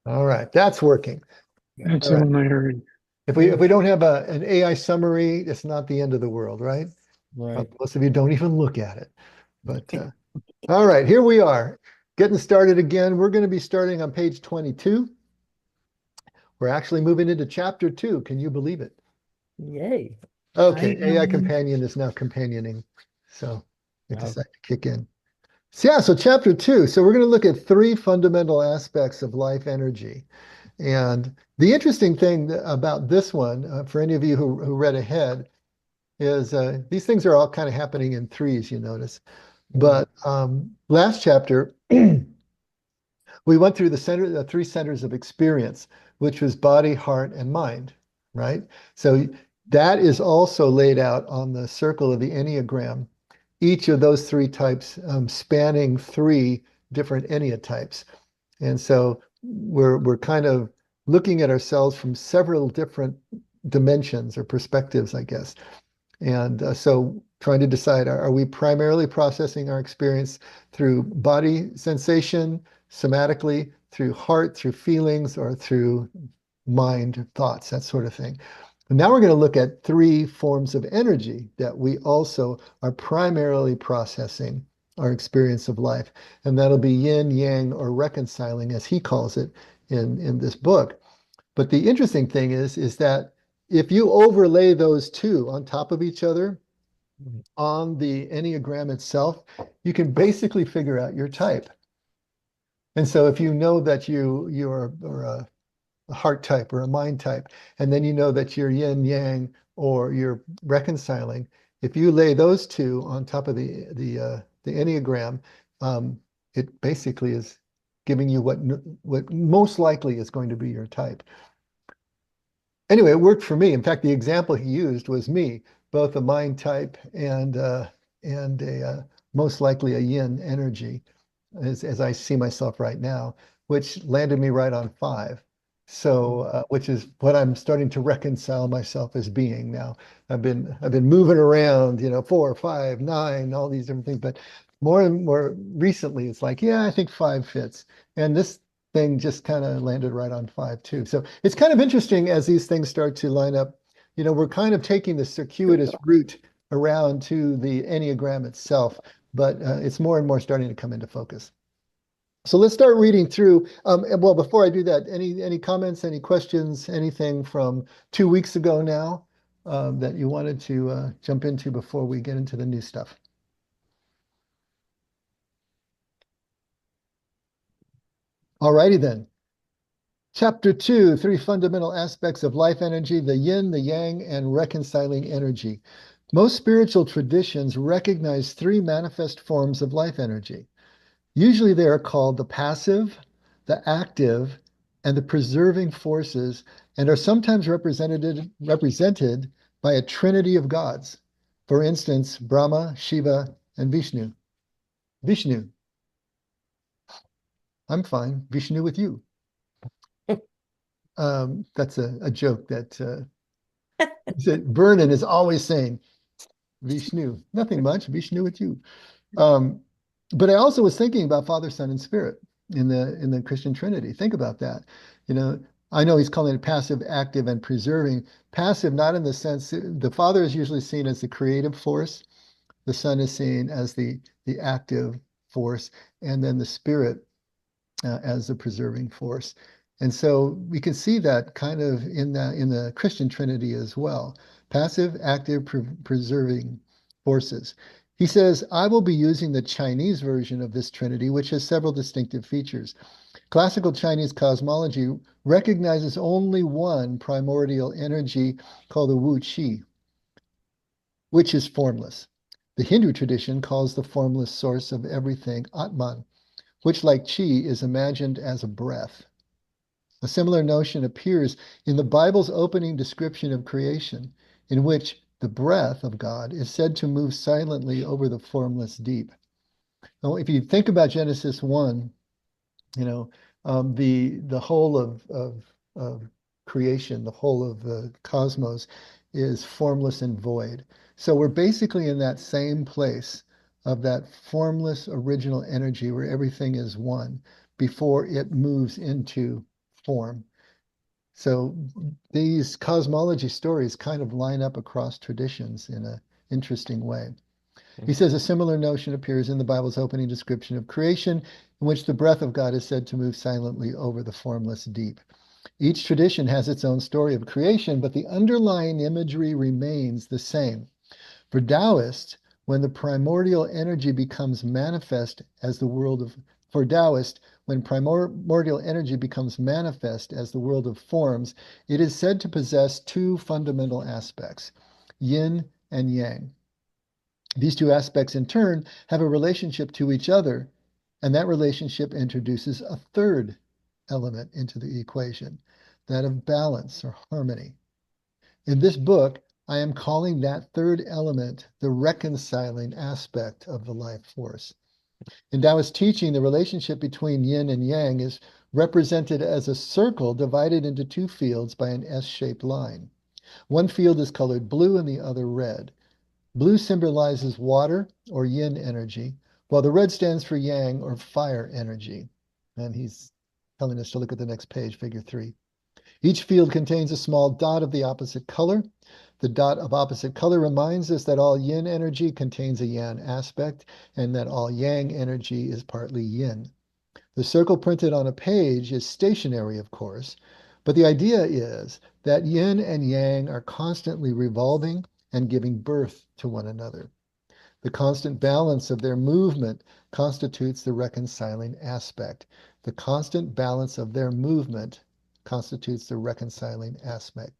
All right, that's working. That's All the right. one I heard. If we don't have an AI summary, it's not the end of the world, right? Right. Most of you don't even look at it. But all right, here we are, getting started again. We're going to be starting on page 22. We're actually moving into chapter 2. Can you believe it? Yay. I Okay, AI am. companion is now companioning. So it Oh, decided to kick in. So yeah, so chapter 2. So we're going to look at three fundamental aspects of life energy. And the interesting thing about this one, for any of you who read ahead, is these things are all kind of happening in threes, you notice. mm, But last chapter, we went through the three centers of experience, which was body, heart, and mind, right? So that is also laid out on the circle of the Enneagram. Each of those three types spanning three different Enneatypes. And so we're kind of looking at ourselves from several different dimensions or perspectives, I guess. And so trying to decide, are we primarily processing our experience through body sensation, somatically, through heart, through feelings, or through mind, thoughts, that sort of thing. And now we're going to look at three forms of energy that we also are primarily processing our experience of life. And that'll be yin, yang, or reconciling, as he calls it in this book. But the interesting thing is that if you overlay those two on top of each other on the Enneagram itself, you can basically figure out your type. And so if you know that you're a heart type or a mind type, and then you know that you're yin yang or you're reconciling, if you lay those two on top of the Enneagram, it basically is giving you what most likely is going to be your type. Anyway, it worked for me. In fact, the example he used was me, both a mind type and a most likely a yin energy, as I see myself right now, which landed me right on 5. So, which is what I'm starting to reconcile myself as being now. I've been moving around, 4, 5, 9, all these different things, but more and more recently, it's like, yeah, I think 5 fits. And this thing just kind of landed right on 5 too. So it's kind of interesting as these things start to line up. We're kind of taking the circuitous route around to the Enneagram itself, but it's more and more starting to come into focus. So let's start reading through. And well, before I do that, any comments, any questions, anything from 2 weeks ago now that you wanted to jump into before we get into the new stuff? All righty then. Chapter 2, three fundamental aspects of life energy, the yin, the yang, and reconciling energy. Most spiritual traditions recognize three manifest forms of life energy. Usually they are called the passive, the active, and the preserving forces, and are sometimes represented by a trinity of gods. For instance, Brahma, Shiva, and Vishnu. Vishnu, I'm fine. Vishnu with you. That's a joke that Vernon is always saying, Vishnu, nothing much, Vishnu with you. Um, but I also was thinking about Father, Son, and Spirit in the Christian Trinity. Think about that. You know, I know he's calling it passive, active, and preserving. Passive, not in the sense the Father is usually seen as the creative force, the Son is seen as the active force, and then the Spirit as the preserving force. And so we can see that kind of in the Christian Trinity as well. Passive, active, preserving forces. He says, I will be using the Chinese version of this Trinity, which has several distinctive features. Classical Chinese cosmology recognizes only one primordial energy called the Wu Qi, which is formless. The Hindu tradition calls the formless source of everything Atman, which, like Qi, is imagined as a breath. A similar notion appears in the Bible's opening description of creation, in which the breath of God is said to move silently over the formless deep. Now, if you think about Genesis 1, you know, the whole of creation, the whole of the cosmos is formless and void. So we're basically in that same place of that formless original energy where everything is one before it moves into form. So these cosmology stories kind of line up across traditions in an interesting way. He says a similar notion appears in the Bible's opening description of creation, in which the breath of God is said to move silently over the formless deep. Each tradition has its own story of creation, but the underlying imagery remains the same. For Taoists, when the primordial energy becomes manifest as the world of for Taoist, when primordial energy becomes manifest as the world of forms, it is said to possess two fundamental aspects, yin and yang. These two aspects, in turn, have a relationship to each other, and that relationship introduces a third element into the equation, that of balance or harmony. In this book, I am calling that third element the reconciling aspect of the life force. In Taoist teaching, the relationship between yin and yang is represented as a circle divided into two fields by an S-shaped line. One field is colored blue and the other red. Blue symbolizes water or yin energy, while the red stands for yang or fire energy. And he's telling us to look at the next page, figure 3. Each field contains a small dot of the opposite color. The dot of opposite color reminds us that all yin energy contains a yang aspect and that all yang energy is partly yin. The circle printed on a page is stationary, of course, but the idea is that yin and yang are constantly revolving and giving birth to one another. The constant balance of their movement constitutes the reconciling aspect. The constant balance of their movement constitutes the reconciling aspect.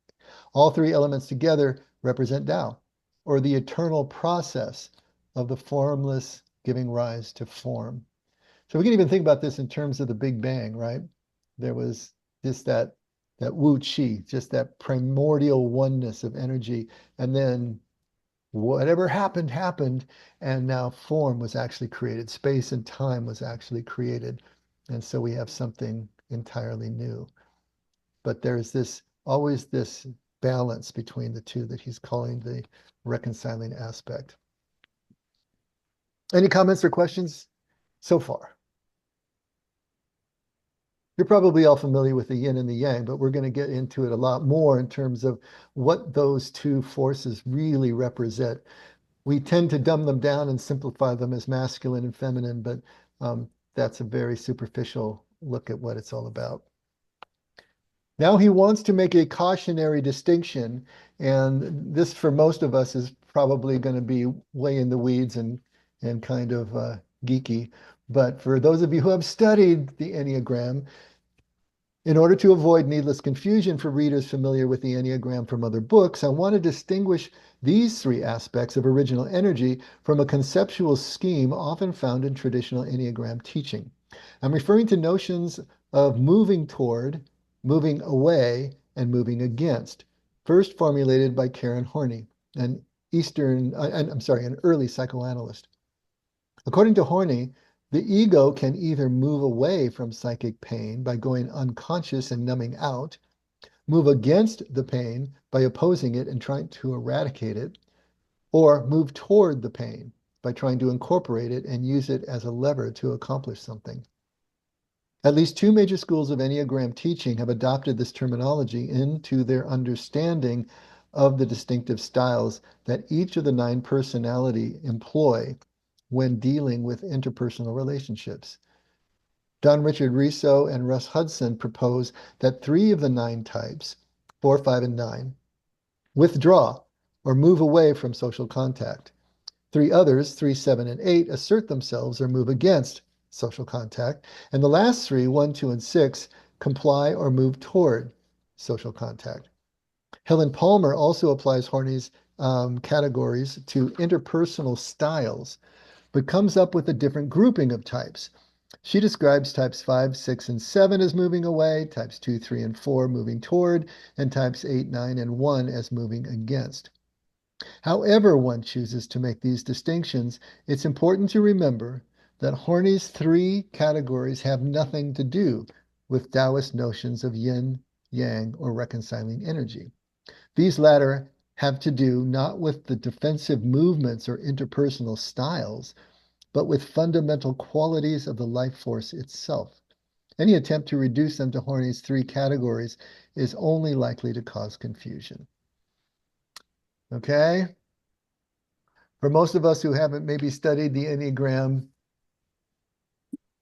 All three elements together represent Tao, or the eternal process of the formless giving rise to form. So we can even think about this in terms of the Big Bang, right? There was just that Wu Qi, just that primordial oneness of energy, and then whatever happened, happened, and now form was actually created. Space and time was actually created. And so we have something entirely new. But there's always this balance between the two that he's calling the reconciling aspect. Any comments or questions so far? You're probably all familiar with the yin and the yang, but we're going to get into it a lot more in terms of what those two forces really represent. We tend to dumb them down and simplify them as masculine and feminine, but that's a very superficial look at what it's all about. Now he wants to make a cautionary distinction, and this for most of us is probably going to be way in the weeds and kind of geeky. But for those of you who have studied the Enneagram, in order to avoid needless confusion for readers familiar with the Enneagram from other books, I want to distinguish these three aspects of original energy from a conceptual scheme often found in traditional Enneagram teaching. I'm referring to notions of moving toward, moving away, and moving against, first formulated by Karen Horney, an early psychoanalyst. According to Horney, the ego can either move away from psychic pain by going unconscious and numbing out, move against the pain by opposing it and trying to eradicate it, or move toward the pain by trying to incorporate it and use it as a lever to accomplish something. At least two major schools of Enneagram teaching have adopted this terminology into their understanding of the distinctive styles that each of the 9 personality employ when dealing with interpersonal relationships. Don Richard Riso and Russ Hudson propose that 3 of the 9 types, 4, 5, and 9, withdraw or move away from social contact. 3 others, 3, 7, and 8, assert themselves or move against social contact. And the last 3, 1, 2, and 6, comply or move toward social contact. Helen Palmer also applies Horney's categories to interpersonal styles, but comes up with a different grouping of types. She describes types 5, 6, and 7 as moving away, types 2, 3, and 4 moving toward, and types 8, 9, and 1 as moving against. However one chooses to make these distinctions, it's important to remember that Horney's 3 categories have nothing to do with Taoist notions of yin, yang, or reconciling energy. These latter have to do not with the defensive movements or interpersonal styles, but with fundamental qualities of the life force itself. Any attempt to reduce them to Horney's three categories is only likely to cause confusion. Okay? For most of us who haven't maybe studied the Enneagram,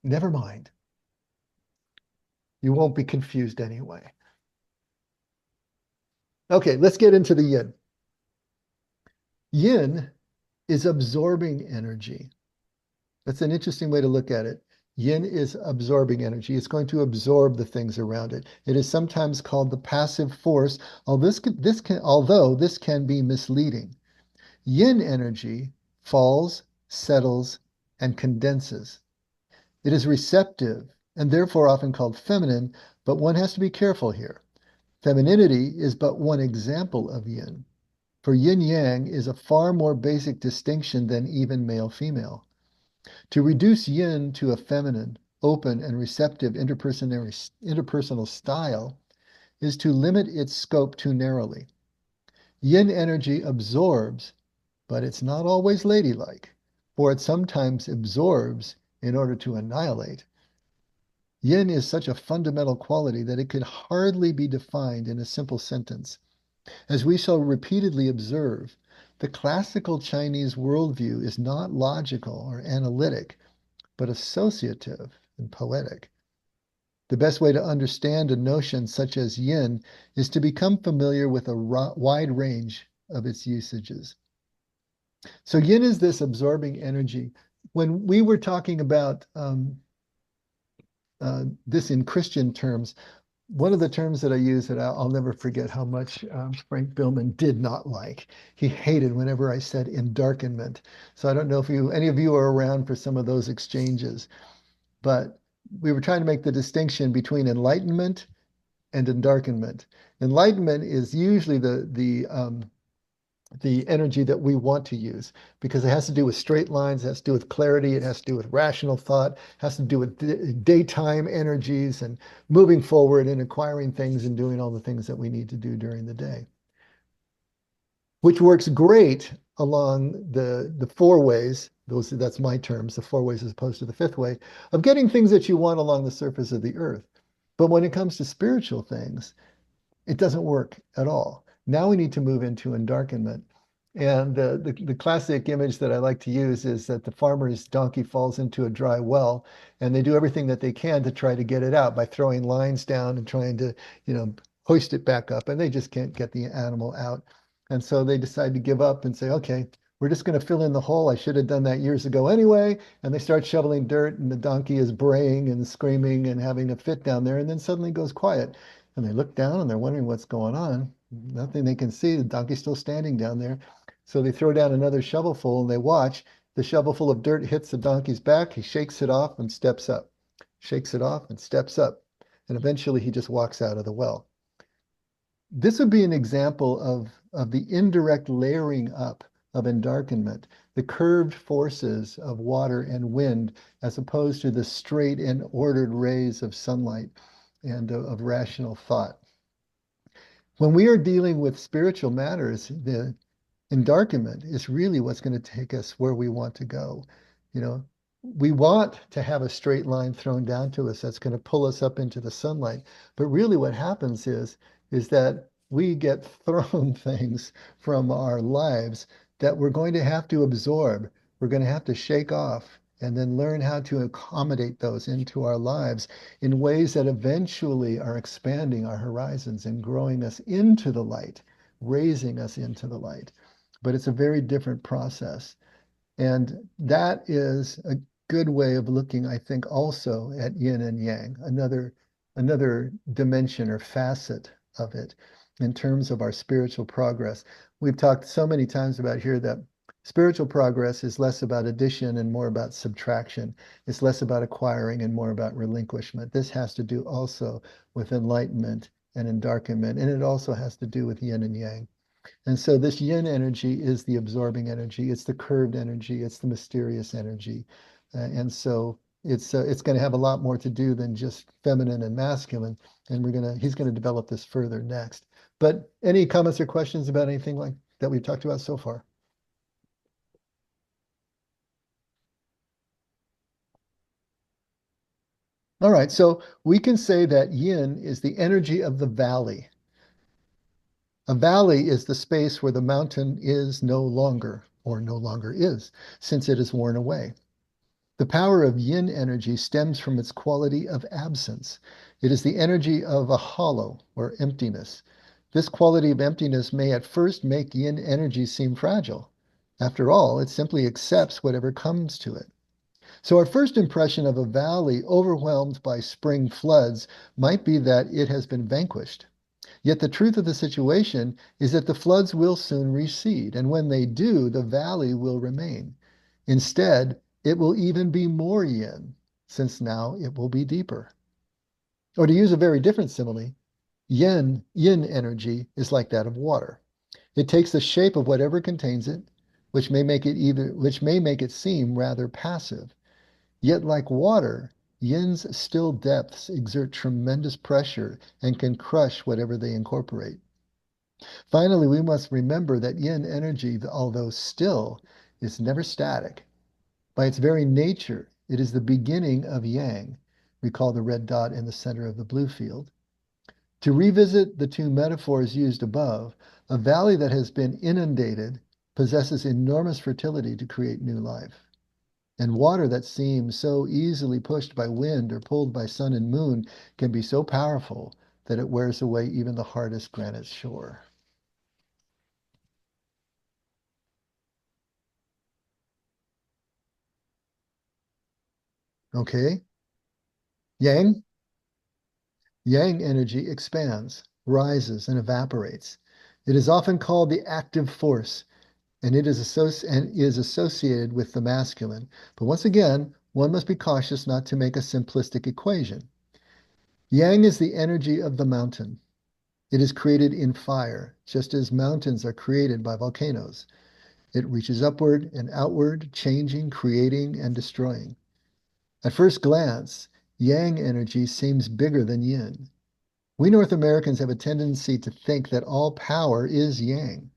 never mind. You won't be confused anyway. Okay, let's get into the yin. Yin is absorbing energy. That's an interesting way to look at it. Yin is absorbing energy. It's going to absorb the things around it. It is sometimes called the passive force, although this can be misleading. Yin energy falls, settles, and condenses. It is receptive and therefore often called feminine, but one has to be careful here. Femininity is but one example of yin. For yin-yang is a far more basic distinction than even male-female. To reduce yin to a feminine, open, and receptive interpersonal style is to limit its scope too narrowly. Yin energy absorbs, but it's not always ladylike, for it sometimes absorbs in order to annihilate. Yin is such a fundamental quality that it could hardly be defined in a simple sentence. As we shall repeatedly observe, the classical Chinese worldview is not logical or analytic, but associative and poetic. The best way to understand a notion such as yin is to become familiar with a wide range of its usages. So yin is this absorbing energy. When we were talking about this in Christian terms, one of the terms that I use that I'll never forget how much Frank Billman did not like. He hated whenever I said endarkenment. So I don't know if any of you are around for some of those exchanges, but we were trying to make the distinction between enlightenment and endarkenment. Enlightenment is usually the energy that we want to use because it has to do with straight lines, it has to do with clarity, it has to do with rational thought, it has to do with daytime energies and moving forward and acquiring things and doing all the things that we need to do during the day, which works great along the four ways. That's my terms, the four ways as opposed to the fifth way of getting things that you want along the surface of the earth. But when it comes to spiritual things, it doesn't work at all. Now we need to move into endarkenment. And the classic image that I like to use is that the farmer's donkey falls into a dry well, and they do everything that they can to try to get it out by throwing lines down and trying to, hoist it back up, and they just can't get the animal out. And so they decide to give up and say, okay, we're just going to fill in the hole. I should have done that years ago anyway. And they start shoveling dirt, and the donkey is braying and screaming and having a fit down there, and then suddenly goes quiet. And they look down and they're wondering what's going on. Nothing they can see. The donkey's still standing down there. So they throw down another shovelful and they watch. The shovelful of dirt hits the donkey's back. He shakes it off and steps up. Shakes it off and steps up. And eventually he just walks out of the well. This would be an example of the indirect layering up of endarkenment, the curved forces of water and wind, as opposed to the straight and ordered rays of sunlight and of rational thought. When we are dealing with spiritual matters, the endarkenment is really what's going to take us where we want to go. We want to have a straight line thrown down to us that's going to pull us up into the sunlight. But really what happens is that we get thrown things from our lives that we're going to have to absorb. We're going to have to shake off and then learn how to accommodate those into our lives in ways that eventually are expanding our horizons and growing us into the light, raising us into the light. But it's a very different process. And that is a good way of looking, I think, also at yin and yang, another dimension or facet of it in terms of our spiritual progress. We've talked so many times about here that spiritual progress is less about addition and more about subtraction. It's less about acquiring and more about relinquishment. This has to do also with enlightenment and endarkenment, and it also has to do with yin and yang. And so this yin energy is the absorbing energy. It's the curved energy. It's the mysterious energy. And so it's going to have a lot more to do than just feminine and masculine. And he's going to develop this further next. But any comments or questions about anything like that we've talked about so far? All right, so we can say that yin is the energy of the valley. A valley is the space where the mountain is no longer, or no longer is, since it is worn away. The power of yin energy stems from its quality of absence. It is the energy of a hollow or emptiness. This quality of emptiness may at first make yin energy seem fragile. After all, it simply accepts whatever comes to it. So, our first impression of a valley overwhelmed by spring floods might be that it has been vanquished. Yet the truth of the situation is that the floods will soon recede, and when they do, the valley will remain. Instead, it will even be more yin, since now it will be deeper. Or to use a very different simile, yin energy is like that of water. It takes the shape of whatever contains it, which may make it seem rather passive. Yet like water, yin's still depths exert tremendous pressure and can crush whatever they incorporate. Finally, we must remember that yin energy, although still, is never static. By its very nature, it is the beginning of yang. Recall the red dot in the center of the blue field. To revisit the two metaphors used above, a valley that has been inundated possesses enormous fertility to create new life. And water that seems so easily pushed by wind or pulled by sun and moon can be so powerful that it wears away even the hardest granite shore. Okay? Yang? Yang energy expands, rises, and evaporates. It is often called the active force, and it is associated with the masculine. But once again, one must be cautious not to make a simplistic equation. Yang is the energy of the mountain. It is created in fire, just as mountains are created by volcanoes. It reaches upward and outward, changing, creating, and destroying. At first glance, yang energy seems bigger than yin. We North Americans have a tendency to think that all power is yang.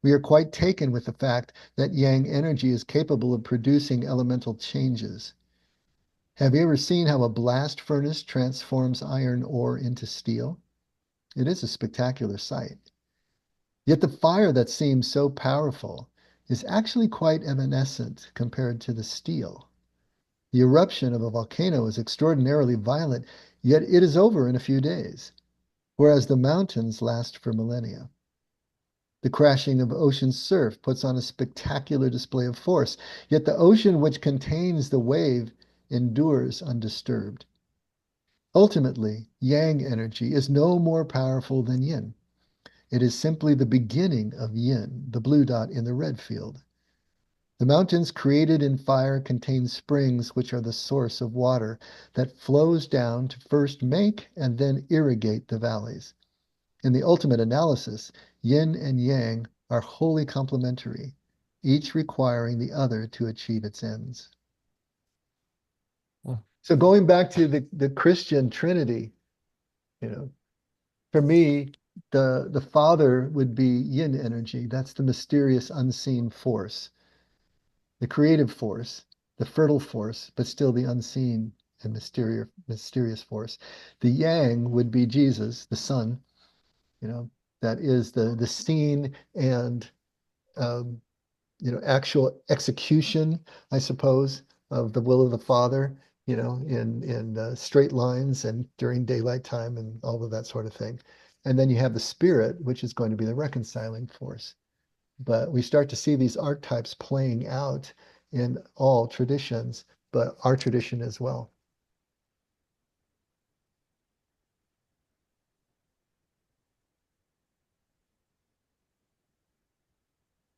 We are quite taken with the fact that yang energy is capable of producing elemental changes. Have you ever seen how a blast furnace transforms iron ore into steel? It is a spectacular sight. Yet the fire that seems so powerful is actually quite evanescent compared to the steel. The eruption of a volcano is extraordinarily violent, yet it is over in a few days, whereas the mountains last for millennia. The crashing of ocean surf puts on a spectacular display of force, yet the ocean which contains the wave endures undisturbed. Ultimately, yang energy is no more powerful than yin. It is simply the beginning of yin, the blue dot in the red field. The mountains created in fire contain springs which are the source of water that flows down to first make and then irrigate the valleys. In the ultimate analysis, yin and yang are wholly complementary, each requiring the other to achieve its ends. Oh. So going back to the Christian Trinity, you know, for me, the Father would be yin energy. That's the mysterious unseen force, the creative force, the fertile force, but still the unseen and mysterious force. The yang would be Jesus, the Son, you know, that is the seen and um, actual execution, I suppose, of the will of the Father, in straight lines and during daylight time and all of that sort of thing. And then you have the Spirit, which is going to be the reconciling force. But we start to see these archetypes playing out in all traditions, but our tradition as well.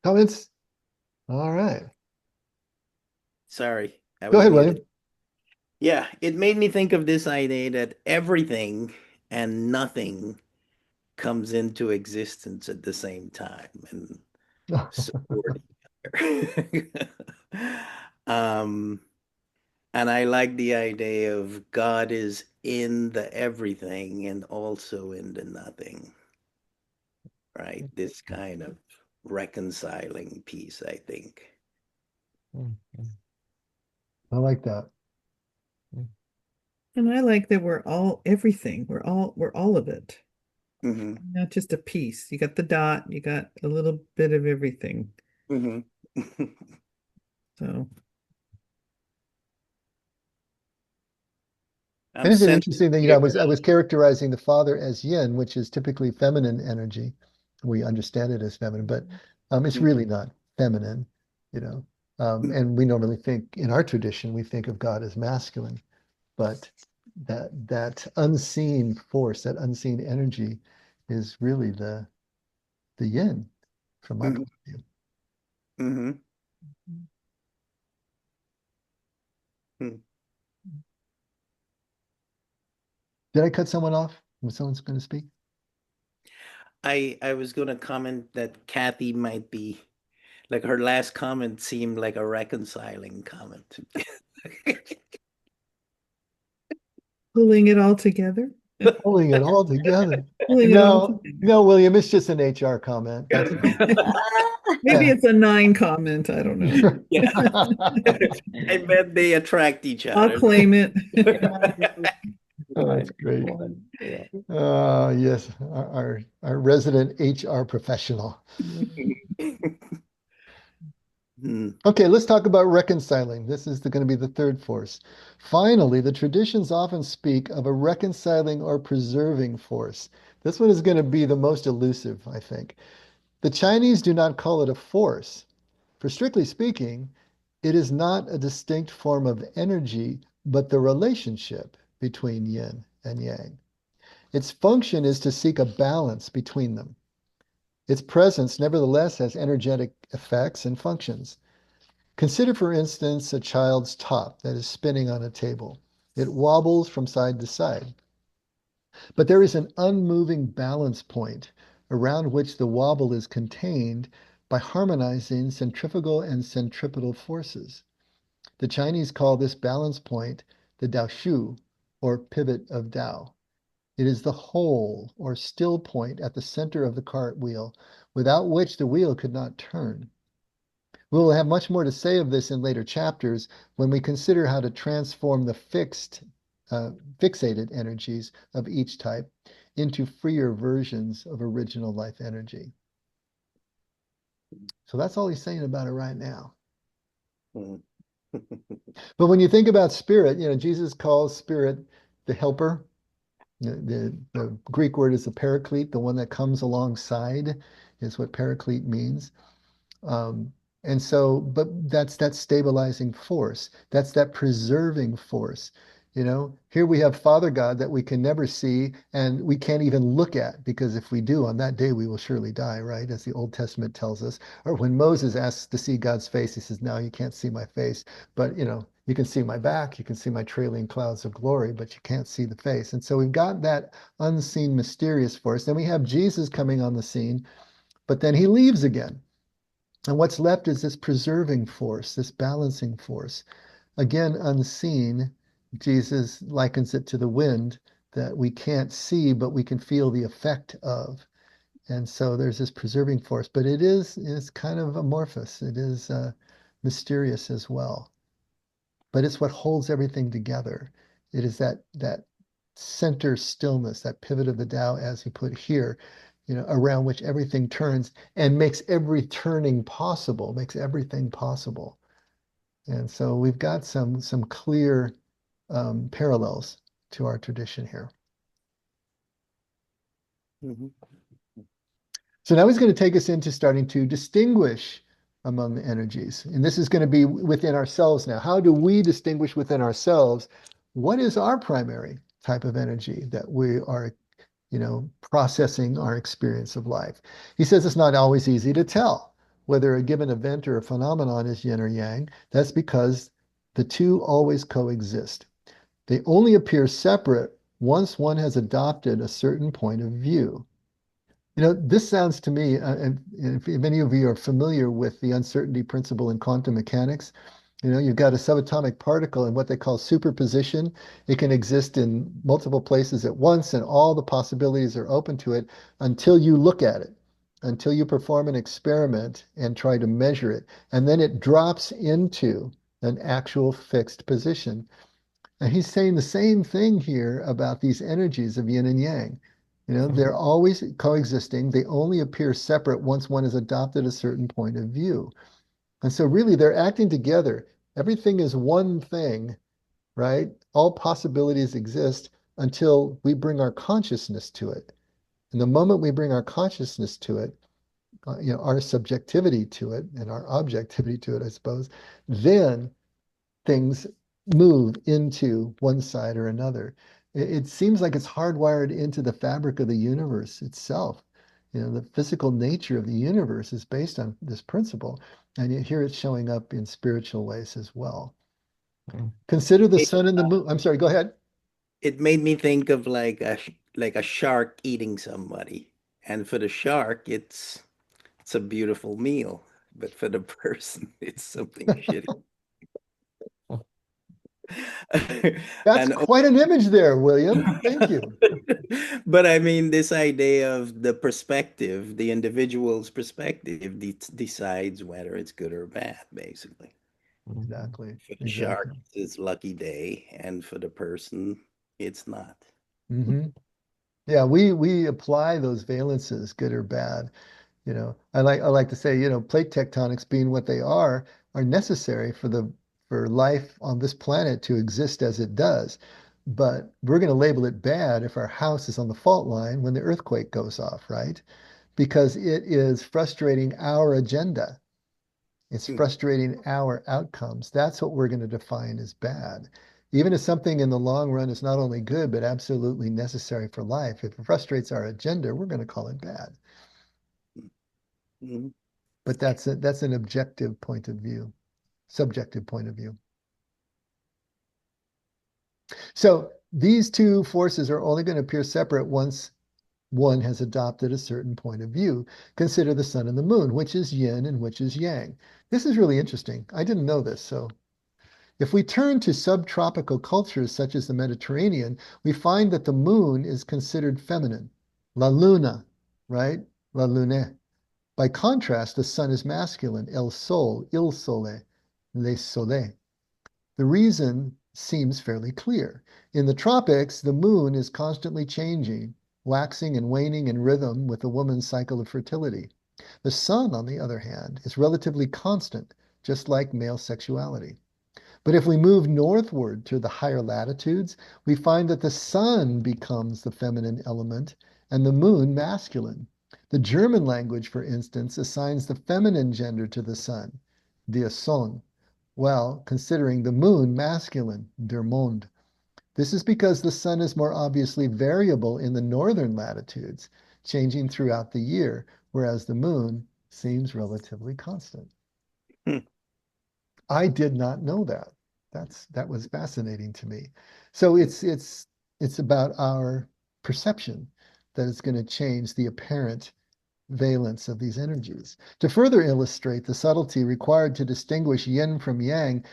Comments? All right. Sorry, I Go was ahead, William. muted. Yeah, it made me think of this idea that everything and nothing comes into existence at the same time and support each other. um, and I like the idea of God is in the everything and also in the nothing, right? This kind of reconciling piece, I think. Mm, mm, I like that. mm. And I like that we're all everything. We're all of it. Hmm. Not just a piece. You got the dot, you got a little bit of everything. Hmm. So I'm And it's sensing interesting that, here. I was characterizing the father as yin, which is typically feminine energy. We understand it as feminine, but it's really not feminine, you know. And we normally think in our tradition, we think of God as masculine, but that unseen force, that unseen energy is really the yin from my Hmm. point of view. Hmm. Hmm. Did I cut someone off? Was someone going to speak? I was gonna comment that Kathy might be like her last comment seemed like a reconciling comment to me. pulling it all together. Pulling it all together. Pulling it all No, together. no, William, it's just an HR comment. That's Maybe it's a 9 comment. I don't know. Yeah, I bet they attract each I'll other. claim it. Oh, that's great. Yes, our resident HR professional. Hmm. Okay, let's talk about reconciling. This is going to be the third force. Finally, the traditions often speak of a reconciling or preserving force. This one is going to be the most elusive, I think. The Chinese do not call it a force. For strictly speaking, it is not a distinct form of energy, but the relationship between yin and yang. Its function is to seek a balance between them. Its presence, nevertheless, has energetic effects and functions. Consider, for instance, a child's top that is spinning on a table. It wobbles from side to side. But there is an unmoving balance point around which the wobble is contained by harmonizing centrifugal and centripetal forces. The Chinese call this balance point the Dao Shu, or pivot of Tao. It is the whole or still point at the center of the cartwheel, without which the wheel could not turn. We will have much more to say of this in later chapters when we consider how to transform the fixated energies of each type into freer versions of original life energy. So that's all he's saying about it right now. But when you think about spirit, Jesus calls spirit the helper. The Greek word is the paraclete, the one that comes alongside is what paraclete means. Um, and so, but that's that stabilizing force. That's that preserving force. Here we have Father God that we can never see and we can't even look at because if we do, on that day we will surely die, right? As the Old Testament tells us. Or when Moses asks to see God's face, he says, "No, you can't see my face, but you can see my back, you can see my trailing clouds of glory, but you can't see the face." And so we've got that unseen, mysterious force. Then we have Jesus coming on the scene, but then he leaves again. And what's left is this preserving force, this balancing force. Again, unseen, Jesus likens it to the wind that we can't see, but we can feel the effect of. And so there's this preserving force, but it is kind of amorphous. It is mysterious as well. But it's what holds everything together. It is that center stillness, that pivot of the Tao, as he put here, around which everything turns and makes every turning possible, makes everything possible. And so we've got some clear parallels to our tradition here. Mhm. So now he's going to take us into starting to distinguish among the energies. And this is going to be within ourselves now. How do we distinguish within ourselves? What is our primary type of energy that we are, processing our experience of life? He says it's not always easy to tell whether a given event or a phenomenon is yin or yang. That's because the two always coexist. They only appear separate once one has adopted a certain point of view. This sounds to me, and if many of you are familiar with the uncertainty principle in quantum mechanics, you've got a subatomic particle in what they call superposition. It can exist in multiple places at once, and all the possibilities are open to it until you look at it, until you perform an experiment and try to measure it. And then it drops into an actual fixed position. And he's saying the same thing here about these energies of yin and yang. They're always coexisting. They only appear separate once one has adopted a certain point of view. And so really they're acting together. Everything is one thing, right? All possibilities exist until we bring our consciousness to it. And the moment we bring our consciousness to it, our subjectivity to it and our objectivity to it, I suppose, then things move into one side or another. It seems like it's hardwired into the fabric of the universe itself. The physical nature of the universe is based on this principle. And you hear it showing up in spiritual ways as well. Consider the sun and the moon. I'm sorry, go ahead. It made me think of like a shark eating somebody. And for the shark, it's a beautiful meal, but for the person, it's something shitty. That's And quite an image there, William. Thank you. but I mean, this idea of the perspective, the individual's perspective decides whether it's good or bad, basically. Exactly. For the shark, it's lucky day, and for the person, it's not. Yeah, we apply those valences, good or bad. I like to say, plate tectonics being what they are necessary for life on this planet to exist as it does. But we're going to label it bad if our house is on the fault line when the earthquake goes off, right? Because it is frustrating our agenda. It's frustrating our outcomes. That's what we're going to define as bad. Even if something in the long run is not only good, but absolutely necessary for life, if it frustrates our agenda, we're going to call it bad. But that's an objective point of view, subjective point of view. So these two forces are only going to appear separate once one has adopted a certain point of view. Consider the sun and the moon, which is yin and which is yang. This is really interesting. I didn't know this. So if we turn to subtropical cultures such as the Mediterranean, we find that the moon is considered feminine. La luna, right? La lune. By contrast, the sun is masculine. El sol, il sole, le soleil. The reason seems fairly clear. In the tropics, the moon is constantly changing, waxing and waning in rhythm with the woman's cycle of fertility. The sun, on the other hand, is relatively constant, just like male sexuality. But if we move northward to the higher latitudes, we find that the sun becomes the feminine element and the moon masculine. The German language, for instance, assigns the feminine gender to the sun, der Sonne, while considering the moon masculine, der Mond. This is because the sun is more obviously variable in the northern latitudes, changing throughout the year, whereas the moon seems relatively constant. I did not know that. That was fascinating to me. So it's about our perception that is going to change the apparent valence of these energies. To further illustrate the subtlety required to distinguish yin from yang,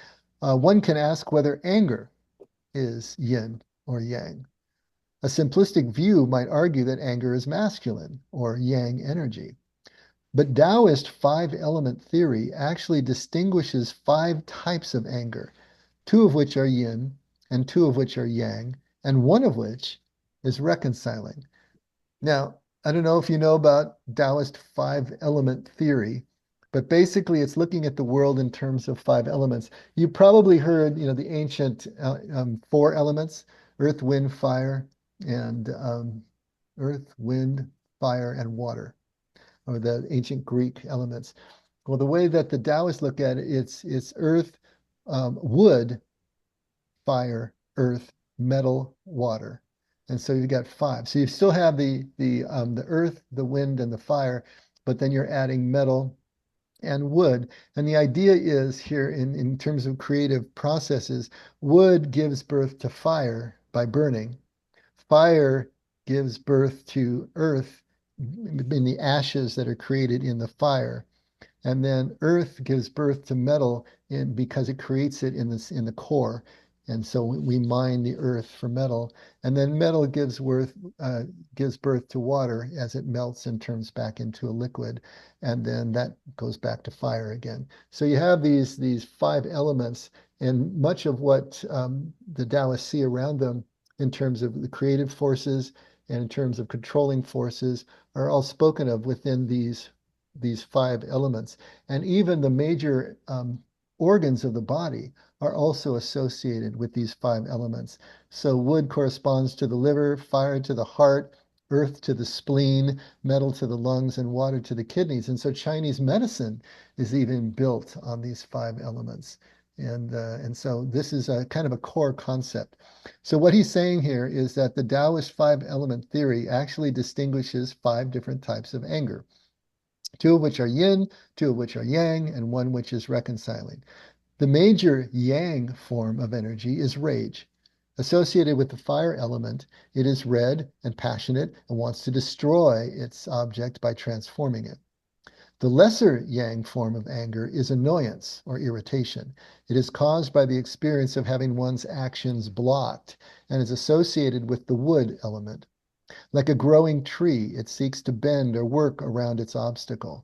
one can ask whether anger is yin or yang. A simplistic view might argue that anger is masculine or yang energy. But Taoist five-element theory actually distinguishes 5 types of anger, 2 of which are yin and 2 of which are yang, and 1 of which is reconciling. Now, I don't know if you know about Taoist 5-element theory, but basically it's looking at the world in terms of 5 elements. You probably heard, the ancient 4 elements, earth, wind, fire, and earth, wind, fire, and water, or the ancient Greek elements. Well, the way that the Taoists look at it, it's earth, wood, fire, earth, metal, water. And so you've got 5. So you still have the earth, the wind, and the fire, but then you're adding metal and wood. And the idea is here in terms of creative processes, wood gives birth to fire by burning. Fire gives birth to earth in the ashes that are created in the fire. And then earth gives birth to metal because it creates it in the core. And so we mine the earth for metal. And then metal gives birth to water as it melts and turns back into a liquid. And then that goes back to fire again. So you have these 5 elements, And much of what the Taoists see around them in terms of the creative forces and in terms of controlling forces are all spoken of within these five elements. And even the major organs of the body are also associated with these five elements. So wood corresponds to the liver, fire to the heart, earth to the spleen, metal to the lungs, and water to the kidneys. And so Chinese medicine is even built on these five elements. And so this is a kind of a core concept. So what he's saying here is that the Taoist five element theory actually distinguishes five different types of anger, two of which are yin, two of which are yang, and one which is reconciling. The major yang form of energy is rage. Associated with the fire element, it is red and passionate and wants to destroy its object by transforming it. The lesser yang form of anger is annoyance or irritation. It is caused by the experience of having one's actions blocked and is associated with the wood element. Like a growing tree, it seeks to bend or work around its obstacle.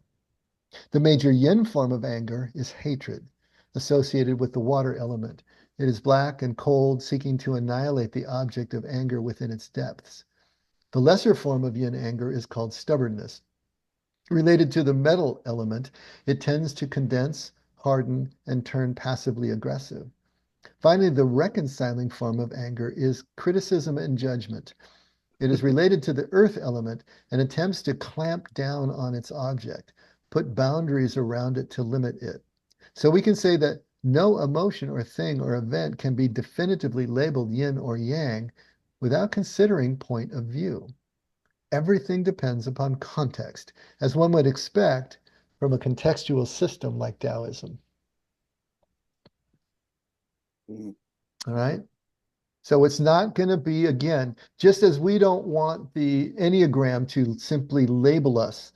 The major yin form of anger is hatred, associated with the water element. It is black and cold, seeking to annihilate the object of anger within its depths. The lesser form of yin anger is called stubbornness. Related to the metal element, it tends to condense, harden, and turn passively aggressive. Finally, the reconciling form of anger is criticism and judgment. It is related to the earth element and attempts to clamp down on its object, put boundaries around it to limit it. So we can say that no emotion or thing or event can be definitively labeled yin or yang without considering point of view. Everything depends upon context, as one would expect from a contextual system like Taoism. All right? So it's not going to be, again, just as we don't want the Enneagram to simply label us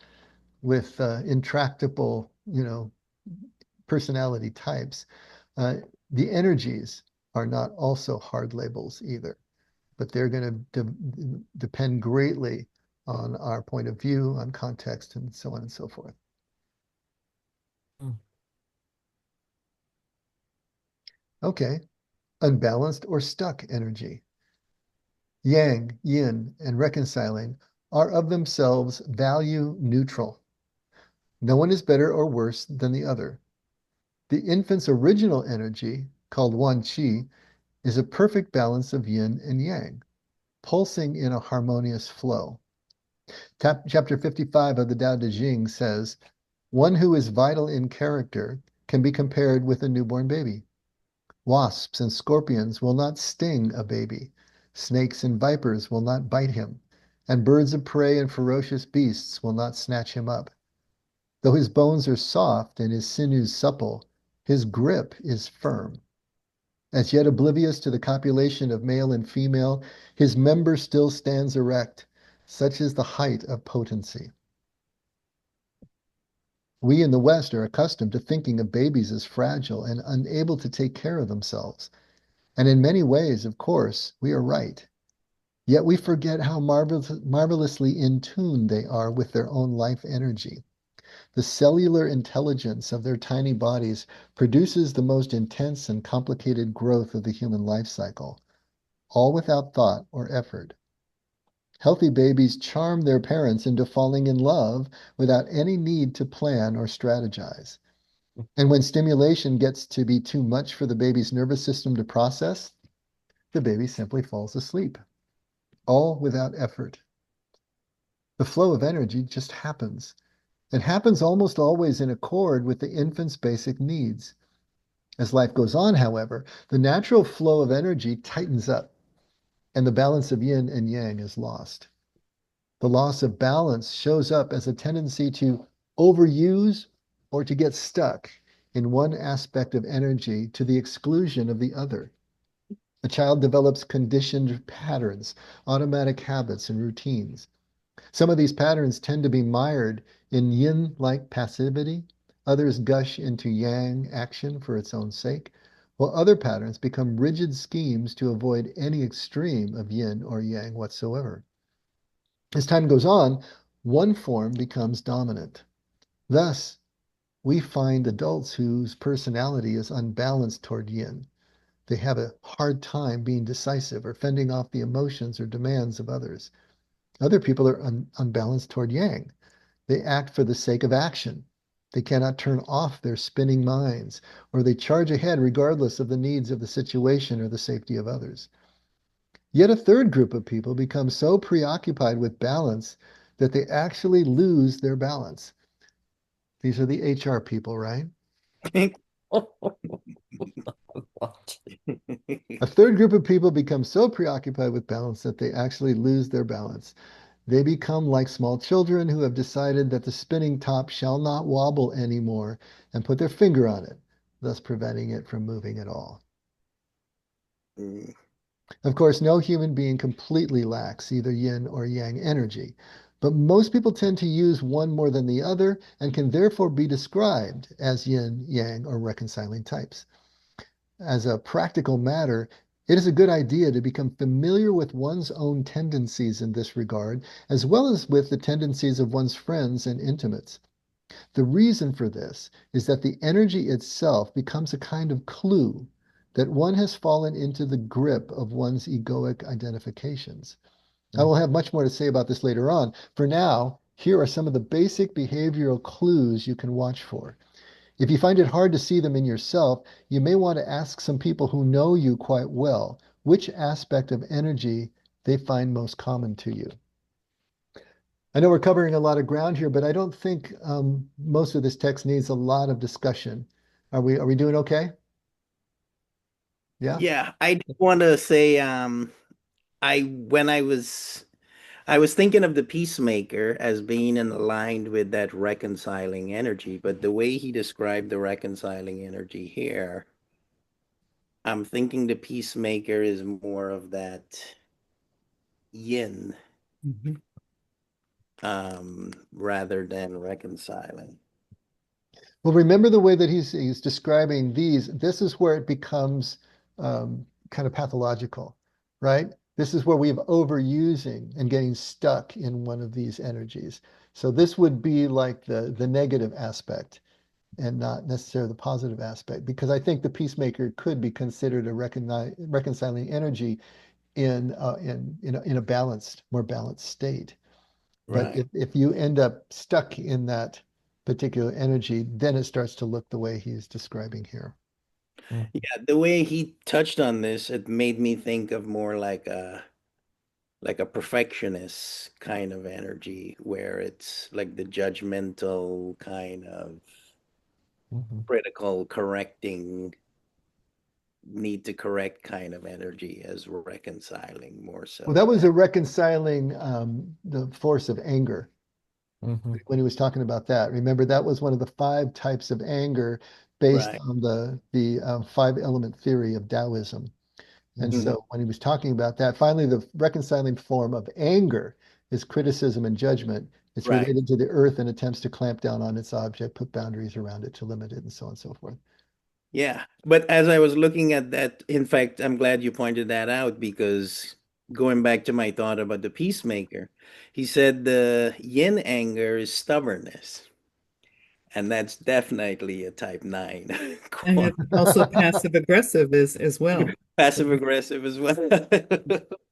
with intractable, personality types, the energies are not also hard labels either, but they're going to depend greatly on our point of view, on context, and so on and so forth. Okay, unbalanced or stuck energy. Yang, yin, and reconciling are of themselves value neutral. No one is better or worse than the other. The infant's original energy, called Wan Qi, is a perfect balance of yin and yang, pulsing in a harmonious flow. Chapter 55 of the Tao Te Ching says, one who is vital in character can be compared with a newborn baby. Wasps and scorpions will not sting a baby. Snakes and vipers will not bite him, and birds of prey and ferocious beasts will not snatch him up. Though his bones are soft and his sinews supple, his grip is firm. As yet oblivious to the copulation of male and female, his member still stands erect. Such is the height of potency. We in the West are accustomed to thinking of babies as fragile and unable to take care of themselves. And in many ways, of course, we are right. Yet we forget how marvelously in tune they are with their own life energy. The cellular intelligence of their tiny bodies produces the most intense and complicated growth of the human life cycle, all without thought or effort. Healthy babies charm their parents into falling in love without any need to plan or strategize. And when stimulation gets to be too much for the baby's nervous system to process, the baby simply falls asleep, all without effort. The flow of energy just happens. It happens almost always in accord with the infant's basic needs. As life goes on, however, the natural flow of energy tightens up, and the balance of yin and yang is lost. The loss of balance shows up as a tendency to overuse or to get stuck in one aspect of energy to the exclusion of the other. A child develops conditioned patterns, automatic habits, and routines. Some of these patterns tend to be mired in yin-like passivity. Others gush into yang action for its own sake, while other patterns become rigid schemes to avoid any extreme of yin or yang whatsoever. As time goes on, one form becomes dominant. Thus, we find adults whose personality is unbalanced toward yin, They have a hard time being decisive or fending off the emotions or demands of others. Other people are unbalanced toward yang. They act for the sake of action. They cannot turn off their spinning minds, or they charge ahead regardless of the needs of the situation or the safety of others. Yet a third group of people become so preoccupied with balance that they actually lose their balance. These are the HR people, right? A third group of people become so preoccupied with balance that they actually lose their balance. They become like small children who have decided that the spinning top shall not wobble anymore and put their finger on it, thus preventing it from moving at all. Mm. Of course, no human being completely lacks either yin or yang energy, but most people tend to use one more than the other and can therefore be described as yin, yang, or reconciling types. As a practical matter, it is a good idea to become familiar with one's own tendencies in this regard, as well as with the tendencies of one's friends and intimates. The reason for this is that the energy itself becomes a kind of clue that one has fallen into the grip of one's egoic identifications. I will have much more to say about this later on. For now, here are some of the basic behavioral clues you can watch for. If you find it hard to see them in yourself, you may want to ask some people who know you quite well which aspect of energy they find most common to you. I know we're covering a lot of ground here, but I don't think most of this text needs a lot of discussion. Are we doing okay? Yeah. Yeah, I do want to say, I when I was thinking of the peacemaker as being aligned with that reconciling energy, but the way he described the reconciling energy here, I'm thinking the peacemaker is more of that yin, Mhm. rather than reconciling. Well, remember the way that he's describing these. This is where it becomes kind of pathological, right? This is where we have overusing and getting stuck in one of these energies. So this would be like the negative aspect and not necessarily the positive aspect, because I think the peacemaker could be considered a reconciling energy in a balanced, more balanced state. But Right. if you end up stuck in that particular energy, then it starts to look the way he's describing here. Yeah, the way he touched on this, it made me think of more like a perfectionist kind of energy where it's like the judgmental kind of Mhm. critical correcting need to correct kind of energy as reconciling more Well, so that was than a reconciling the force of anger Mhm. when he was talking about that. Remember, that was one of the five types of anger based right. on the five element theory of Taoism. And Mhm. so when he was talking about that, finally, the reconciling form of anger is criticism and judgment. It's Right. related to the earth and attempts to clamp down on its object, put boundaries around it to limit it, and so on and so forth. Yeah. But as I was looking at that, in fact, I'm glad you pointed that out because going back to my thought about the peacemaker, he said the yin anger is stubbornness. And that's definitely a type 9 And it's also passive aggressive as well. passive aggressive as well.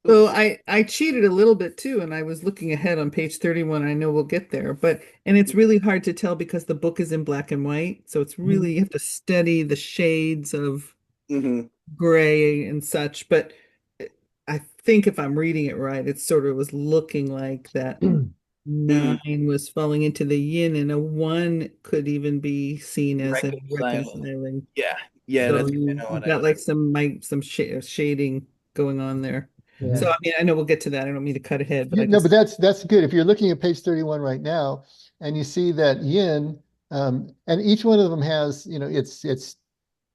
So I cheated a little bit too, and I was looking ahead on page 31. I know we'll get there, but and it's really hard to tell because the book is in black and white. So it's really you have to study the shades of Mhm. gray and such. But I think if I'm reading it right, it sort of was looking like that Mm. 9 was falling into the yin, and a 1 could even be seen as a Reconciling. reconciling. Yeah, yeah, So that's kind of you've what I got was. like some shading going on there. Yeah. So I mean, I know we'll get to that. I don't mean to cut ahead, but I No, but just that's good. If you're looking at page 31 right now, and you see that yin, and each one of them has, it's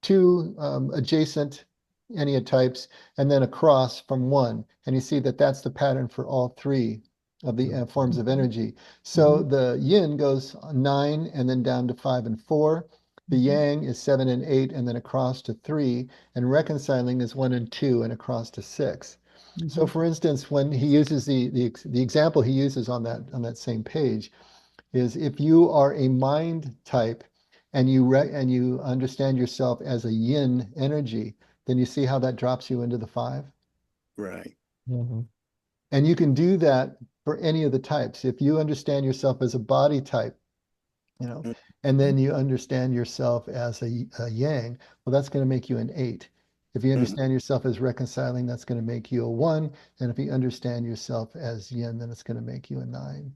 two adjacent enneatypes, and then a cross from one, and you see that that's the pattern for all three of the forms of energy. So Mhm. the yin goes 9 and then down to 5 and 4. The Mhm. yang is 7 and 8 and then across to 3, and reconciling is 1 and 2 and across to 6. So Mhm. for instance, when he uses the example he uses on that same page is if you are a mind type and you understand yourself as a yin energy, then you see how that drops you into the 5. Right. Mhm. And you can do that for any of the types. If you understand yourself as a body type, Mm. and then you understand yourself as a yang, well, that's going to make you an 8. If you Mhm. understand yourself as reconciling, that's going to make you a 1. And if you understand yourself as yin, then it's going to make you a 9.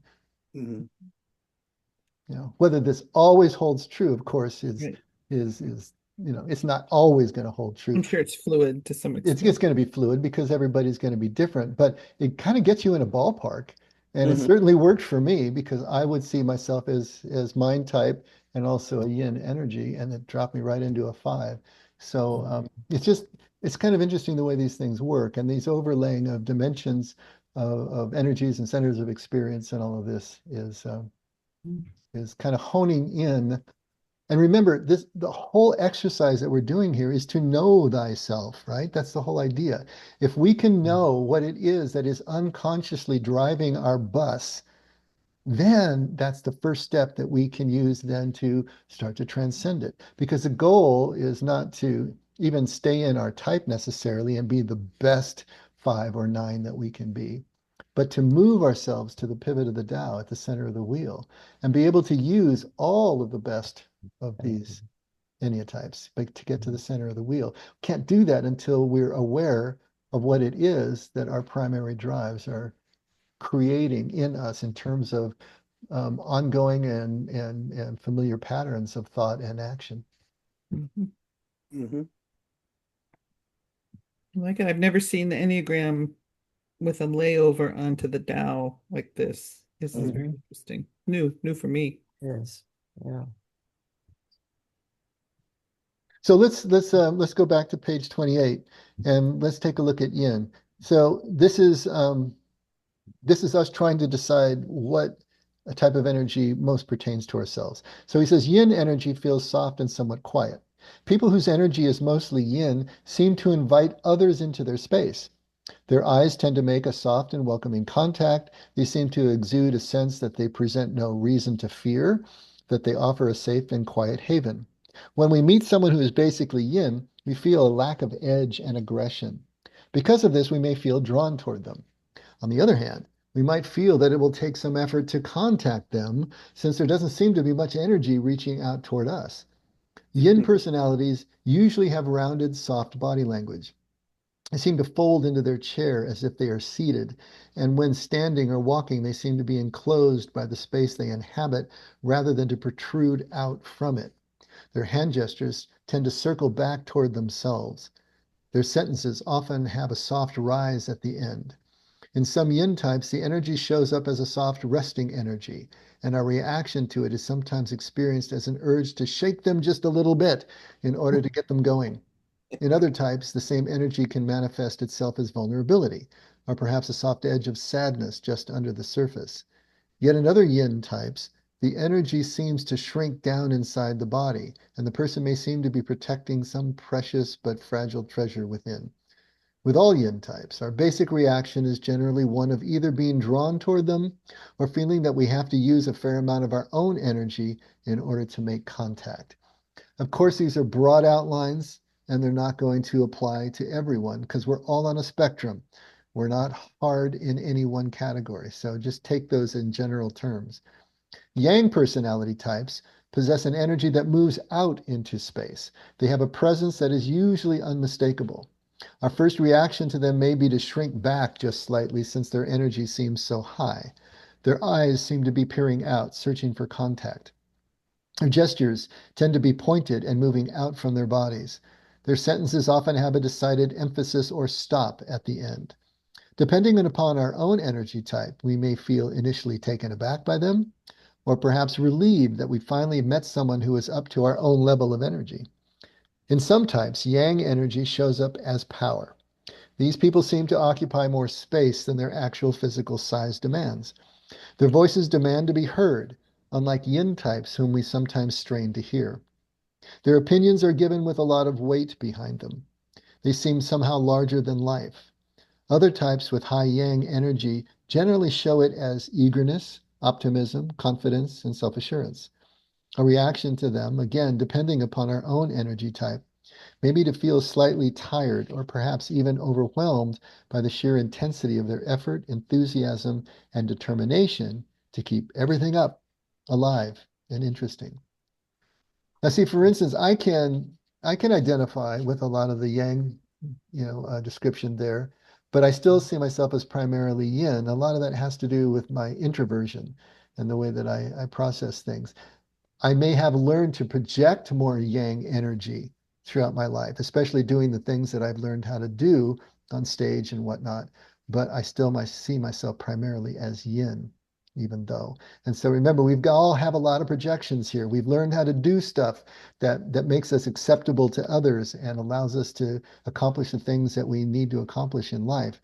Mhm. Whether this always holds true, of course, Right. is it's not always going to hold true. I'm sure it's fluid to some It's extent. going to be fluid because everybody's going to be different, but it kind of gets you in a ballpark. And it Mhm. certainly worked for me because I would see myself as mind type and also a yin energy, and it dropped me right into a 5. So it's kind of interesting the way these things work, and these overlaying of dimensions of energies and centers of experience and all of this is kind of honing in. And remember, the whole exercise that we're doing here is to know thyself, right? That's the whole idea. If we can know what it is that is unconsciously driving our bus, then that's the first step that we can use then to start to transcend it. Because the goal is not to even stay in our type necessarily and be the best 5 or 9 that we can be, but to move ourselves to the pivot of the Tao at the center of the wheel and be able to use all of the best of these enneatypes, but to get to the center of the wheel. Can't do that until we're aware of what it is that our primary drives are creating in us in terms of ongoing and familiar patterns of thought and action. Mhm. Mhm. I like it. I've never seen the Enneagram with a layover onto the Tao like this. This is very Mhm. interesting. New for me. Yes. Yeah. So let's go back to page 28 and let's take a look at yin. So this is us trying to decide what a type of energy most pertains to ourselves. So he says yin energy feels soft and somewhat quiet. People whose energy is mostly yin seem to invite others into their space. Their eyes tend to make a soft and welcoming contact. They seem to exude a sense that they present no reason to fear, that they offer a safe and quiet haven. When we meet someone who is basically yin, we feel a lack of edge and aggression. Because of this, we may feel drawn toward them. On the other hand, we might feel that it will take some effort to contact them since there doesn't seem to be much energy reaching out toward us. Yin personalities usually have rounded, soft body language. They seem to fold into their chair as if they are seated, and when standing or walking, they seem to be enclosed by the space they inhabit rather than to protrude out from it. Their hand gestures tend to circle back toward themselves. Their sentences often have a soft rise at the end. In some yin types, the energy shows up as a soft resting energy, and our reaction to it is sometimes experienced as an urge to shake them just a little bit in order to get them going. In other types, the same energy can manifest itself as vulnerability, or perhaps a soft edge of sadness just under the surface. Yet in other yin types, the energy seems to shrink down inside the body, and the person may seem to be protecting some precious but fragile treasure within. With all yin types, our basic reaction is generally one of either being drawn toward them or feeling that we have to use a fair amount of our own energy in order to make contact. Of course, these are broad outlines and they're not going to apply to everyone because we're all on a spectrum. We're not hard in any one category. So just take those in general terms. Yang personality types possess an energy that moves out into space. They have a presence that is usually unmistakable. Our first reaction to them may be to shrink back just slightly since their energy seems so high. Their eyes seem to be peering out, searching for contact. Their gestures tend to be pointed and moving out from their bodies. Their sentences often have a decided emphasis or stop at the end. Depending upon our own energy type, we may feel initially taken aback by them, or perhaps relieved that we finally met someone who is up to our own level of energy. In some types, yang energy shows up as power. These people seem to occupy more space than their actual physical size demands. Their voices demand to be heard, unlike yin types whom we sometimes strain to hear. Their opinions are given with a lot of weight behind them. They seem somehow larger than life. Other types with high yang energy generally show it as eagerness, optimism, confidence, and self assurance. A reaction to them, again, depending upon our own energy type, maybe to feel slightly tired or perhaps even overwhelmed by the sheer intensity of their effort, enthusiasm, and determination to keep everything up, alive, and interesting. Now, see, for instance, I can identify with a lot of the yang, description there, but I still see myself as primarily yin. A lot of that has to do with my introversion and the way that I process things. I may have learned to project more yang energy throughout my life, especially doing the things that I've learned how to do on stage and whatnot. But I still might see myself primarily as yin, even though. And so remember, we've all have a lot of projections here. We've learned how to do stuff that makes us acceptable to others and allows us to accomplish the things that we need to accomplish in life.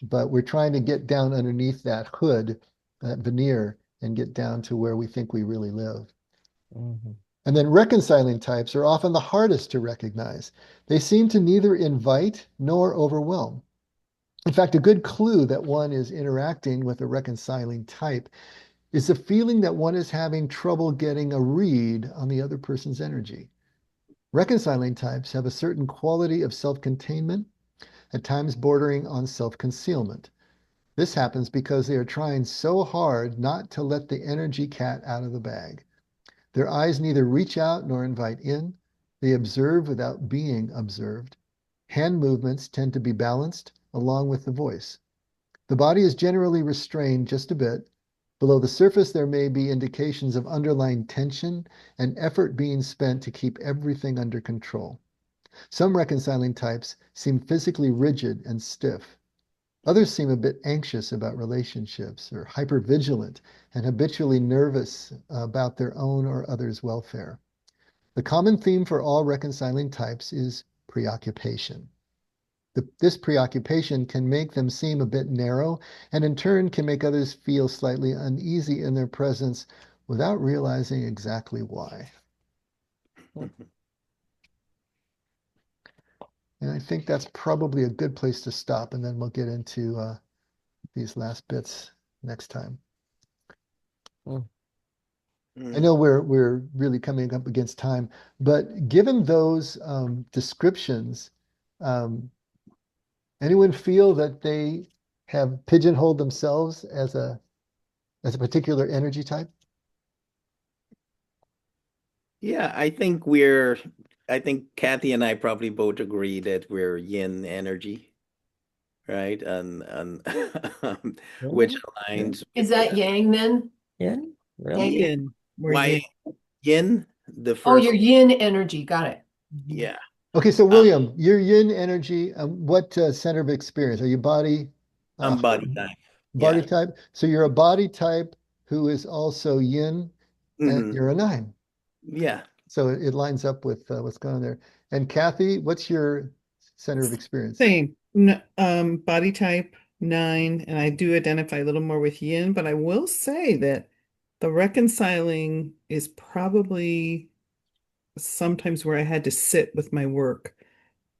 But we're trying to get down underneath that hood, that veneer, and get down to where we think we really live. Mhm. And then reconciling types are often the hardest to recognize. They seem to neither invite nor overwhelm. In fact, a good clue that one is interacting with a reconciling type is the feeling that one is having trouble getting a read on the other person's energy. Reconciling types have a certain quality of self-containment, at times bordering on self-concealment. This happens because they are trying so hard not to let the energy cat out of the bag. Their eyes neither reach out nor invite in. They observe without being observed. Hand movements tend to be balanced along with the voice. The body is generally restrained just a bit. Below the surface, there may be indications of underlying tension and effort being spent to keep everything under control. Some reconciling types seem physically rigid and stiff. Others seem a bit anxious about relationships or hypervigilant and habitually nervous about their own or others' welfare. The common theme for all reconciling types is preoccupation. This preoccupation can make them seem a bit narrow and in turn can make others feel slightly uneasy in their presence without realizing exactly why. And I think that's probably a good place to stop, and then we'll get into these last bits next time. I know we're really coming up against time, but given those descriptions, anyone feel that they have pigeonholed themselves as a particular energy type? Yeah, I think Kathy and I probably both agree that we're yin energy, right? And which aligns Is with that yang then? Yeah, really? Yang? Yin. We're why yin. yin, the Oh, first, your yin energy. Got it. yeah. Okay, so William, your yin energy, what center of experience? Are you body, I'm body heart, type. body Yeah. type? So you're a body type who is also yin, and Hmm. you're a 9. Yeah. So it lines up with what's going on there. And Kathy, what's your center of experience? Same. Body type 9, and I do identify a little more with yin, but I will say that the reconciling is probably sometimes where I had to sit with my work.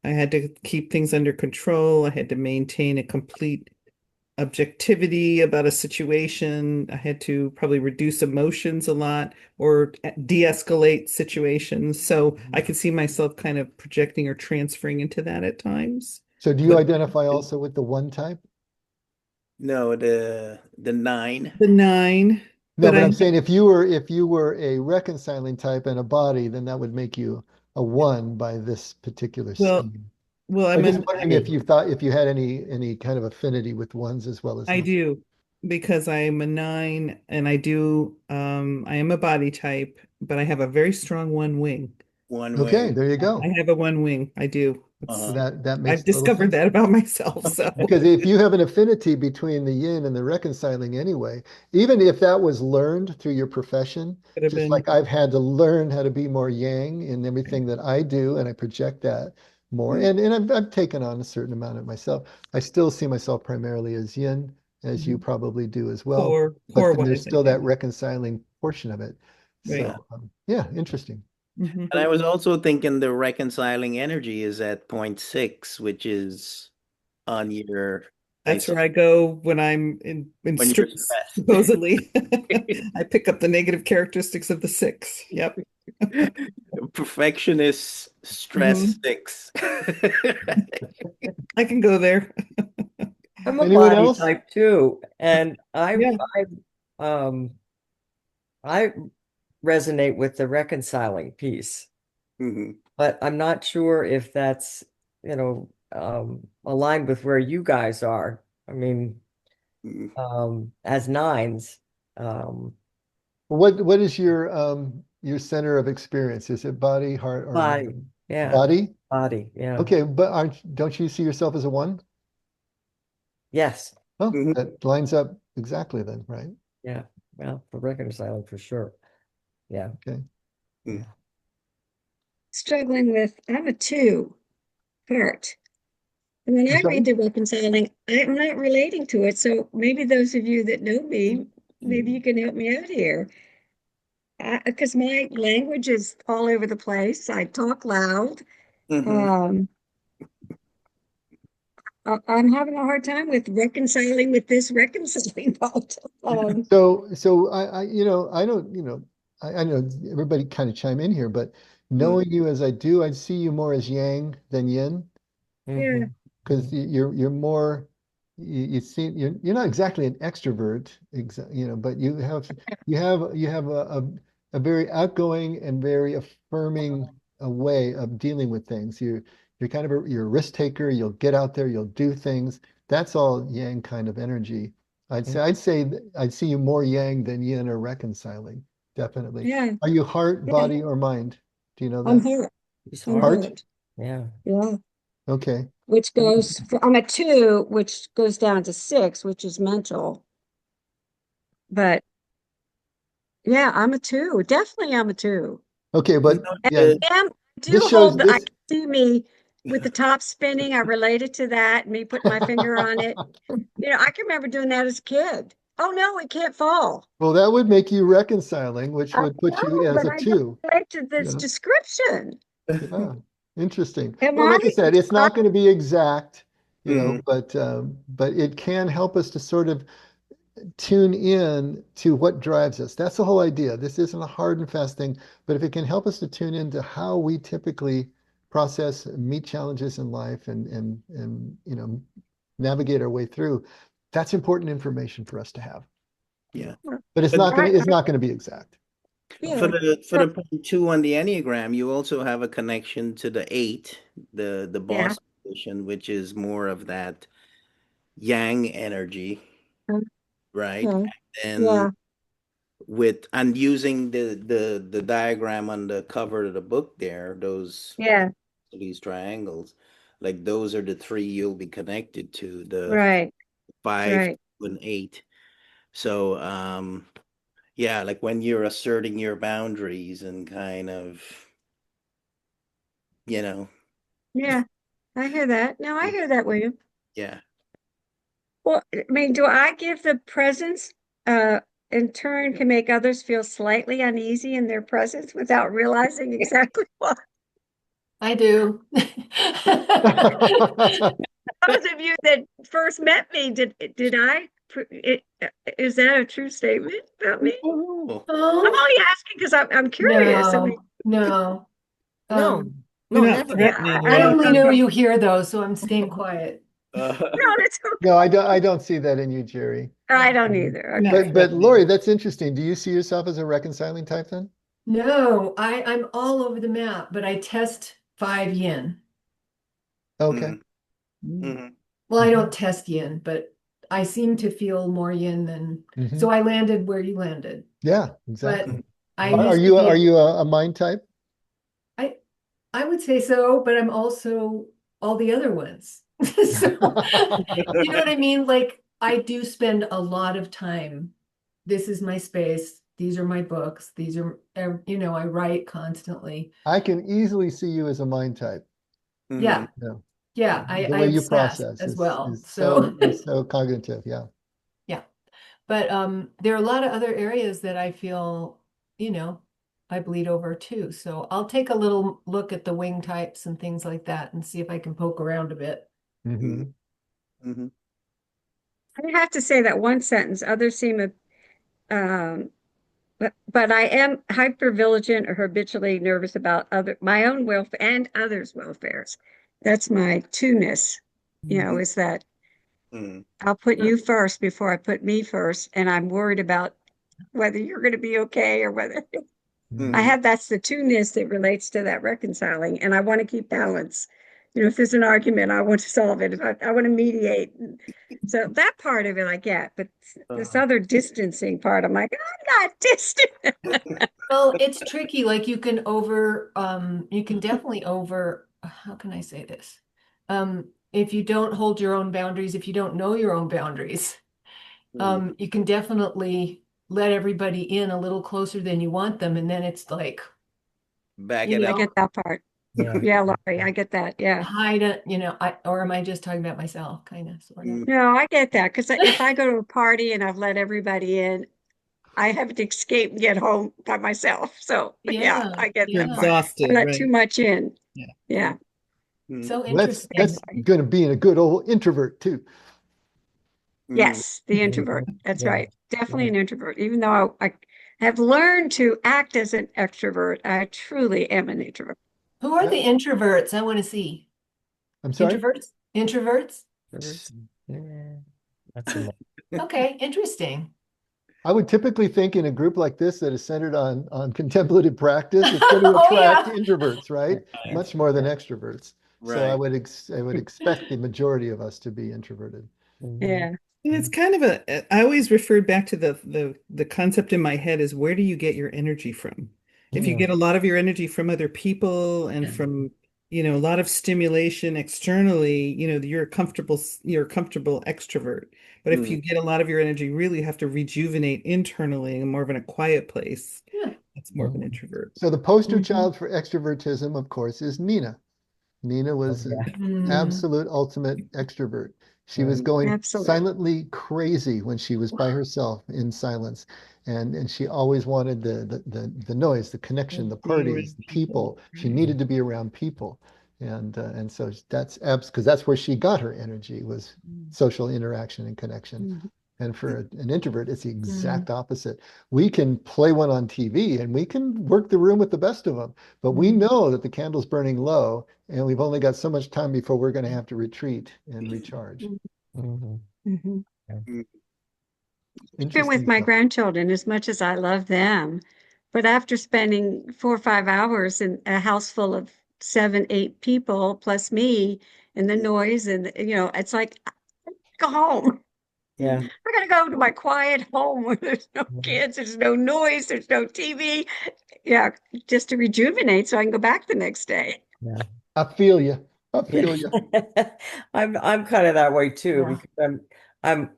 I had to keep things under control. I had to maintain a complete objectivity about a situation. I had to probably reduce emotions a lot or de-escalate situations. So I could see myself kind of projecting or transferring into that at times. So do you But identify also with the 1 type? No, the 9. the 9, No, but but I I'm saying if you were a reconciling type and a body, then that would make you a 1 by this particular well, scheme. well, I'm I'm just an wondering if you had any kind of affinity with 1s as well as I 9s. do because I'm a 9 and I am a body type, but I have a very strong one wing. One Okay, wing. there you I go. have a one wing. I do. So Uh-huh. that makes I've total discovered sense. that about myself. So Because if you have an affinity between the yin and the reconciling anyway, even if that was learned through your profession, could have just been like I've had to learn how to be more yang in everything that I do, and I project that more. And I've taken on a certain amount of myself. I still see myself primarily as yin, as you probably do as well. But core then there's wise, I still that think. reconciling portion of it. Right. So yeah, interesting. Mhm. And I was also thinking the reconciling energy is at 0.6, which is on your, I That's see, where I go when I'm in when you're stress, stressed. supposedly. I pick up the negative characteristics of the 6. Yep. Perfectionist stress 6. I can go there. I'm a Anyone body else? type too, and Yeah. I resonate with the reconciling piece, Mhm. but I'm not sure if that's, aligned with where you guys are. I mean, Mhm. as nines, um, What is your center of experience? Is it body, heart, or body, mind? yeah, Body? body, yeah, Okay, but don't you see yourself as a one? yes, Oh, Mhm. that lines up exactly then, right? yeah, well, for reconciling for sure, yeah, Okay. yeah. Struggling with, I'm a 2 heart. And when I'm I sorry? read the reconciling, I'm not relating to it. So maybe those of you that know me, maybe you can help me out here. Because my language is all over the place. I talk loud. Mhm. Um, I'm having a hard time with reconciling with this reconciling part. So I don't, I know everybody kind of chime in here, but knowing you as I do, I see you more as yang than yin. Yeah, Mhm, Because mhm. you're more you see you're not exactly an extrovert, but you have a very outgoing and very affirming way of dealing with things. You're kind of you're a risk taker. You'll get out there. You'll do things. That's all yang kind of energy. I'd see you more yang than yin or reconciling. Definitely. yeah, Are you heart, yeah. body, or mind? Do you know I'm that? hurt. He's I'm hard, Heart? hurt. yeah. Yeah. Okay. Which goes for, I'm a 2, which goes down to 6, which is mental. But yeah, I'm a 2. Definitely I'm a 2. Okay, You but know, And yeah, I this do shows hold I this. can see me with the top spinning. I related to that, me putting my finger on it. I can remember doing that as a kid. Oh no, it can't fall. Well, that would make you reconciling, which I would put you know, as but a I don't two. relate to this Yeah, description. yeah, interesting. Am Well, I? like I said, it's not going to be exact, Mhm. but it can help us to sort of tune in to what drives us. That's the whole idea. This isn't a hard and fast thing, but if it can help us to tune into how we typically process, meet challenges in life, and navigate our way through, that's important information for us to have. Yeah. But But it's not going to be exact. for Yeah. the point 2 on the Enneagram, you also have a connection to the 8, the Yeah. boss position, which is more of that yang energy, right? Okay. And Yeah. and using the diagram on the cover of the book there, Yeah. these triangles, like those are the 3 you'll be connected to, the Right. 5, Right. 2, and 8. So yeah, like when you're asserting your boundaries and kind of, you know, Yeah. I hear that. No, I hear that, William. yeah. Well, I mean, do I give the presence, uh, in turn can make others feel slightly uneasy in their presence without realizing exactly why? I do. Those of you that first met me, did I? Is that a true statement about me? Oh, I'm Oh, only asking because I'm curious. I mean, no, no. No, You're no, not never. yeah, threatening or I only anything. know you hear those, so I'm staying quiet. no, it's okay. No, I don't see that in you, Jerry. I don't either. You're not Okay. But Lori, threatening. that's interesting. Do you see yourself as a reconciling type then? No, I'm all over the map, but I test 5 yin. Okay. mhm, Mm. mhm. Well, I Mhm. don't test yin, but I seem to feel more yin than, Mhm. so I landed where you landed. Yeah, But exactly. I Are, are used to you be are you a mind type? I I would say so, but I'm also all the other ones. So, you know what I mean? Like, I do spend a lot of time. This is my space. These are my books. These are, I write constantly. I can easily see you as a mind type. Yeah, Mhm. Yeah. yeah, I, The I way you obsess process as well. is So, so cognitive. Yeah. yeah. But there are a lot of other areas that I feel, you know, I bleed over too. So I'll take a little look at the wing types and things like that and see if I can poke around a bit. Hmm. Mhm. Mhm. I have to say that one sentence, others seem um, But I am hypervigilant or habitually nervous about my own welfare and others' welfares. That's my two-ness, is that Mm. I'll put you first before I put me first, and I'm worried about whether you're going to be okay or whether Mhm. that's the two-ness that relates to that reconciling, and I want to keep balance. If there's an argument, I want to solve it. If I want to mediate. So that part of it I get, but this other distancing part, I'm like, I'm not distant. Well, it's tricky. Like you can definitely how can I say this? If you don't hold your own boundaries, if you don't know your own boundaries, Mm. you can definitely let everybody in a little closer than you want them. And then it's like, Back you it I up. know, get that part. Yeah. Yeah, Laurie, I get that. Yeah. hide it, or am I just talking about myself, kind of, sort of? Mm. No, I get that because if I go to a party and I've let everybody in, I have to escape and get home by myself. So yeah, Yeah, I get You're that part. I exhausted, let too right? much in. Yeah. Yeah. Mm. so That's interesting. going to be a good old introvert too. Mm. Yes, the introvert. That's Yeah. right. Definitely an introvert. Even though I have learned to act as an extrovert, I truly am an introvert. Who are the introverts? I want to see. I'm sorry. Introverts? Yeah. That's a Okay, interesting. I would typically think in a group like this that is centered on contemplative practice, it's going to Oh attract yeah. introverts, right? Much more than extroverts. So I Right. would expect the majority of us to be introverted. Yeah. And it's kind of I always referred back to the concept in my head is where do you get your energy from? If you Yeah. get a lot of your energy from other people and Yeah. from, a lot of stimulation externally, you're a comfortable extrovert. But if Mm. you get a lot of your energy, really you have to rejuvenate internally and more of in a quiet place. Yeah. That's more of an introvert. So the poster Mhm. child for extrovertism, of course, is Nina. Nina Oh, was yeah. an Mm. absolute ultimate extrovert. She was Right. going Absolutely. silently crazy when she was by herself in silence. And she always wanted the noise, the connection, the Being parties, around the people. people. She Right. needed to be around people. And so that's because that's where she got her energy was social interaction and connection. Mhm. And for an introvert, it's the Mm. exact opposite. We can play one on TV and we can work the room with the best of them, but we Mm. know that the candle's burning low and we've only got so much time before we're going to have to retreat and recharge. Mhm. Mhm. Yeah. Mm. Even with Interesting my stuff. grandchildren, as much as I love them, but after spending 4 or 5 hours in a house full of 7, 8 people plus me and the noise and it's like go home. Yeah. Mm. I gotta go to my quiet home where there's no kids, there's no noise, there's no TV. Yeah, just to rejuvenate so I can go back the next day. Yeah. I feel you. I Yeah. feel you. I'm kind of that way too Yeah. because I'm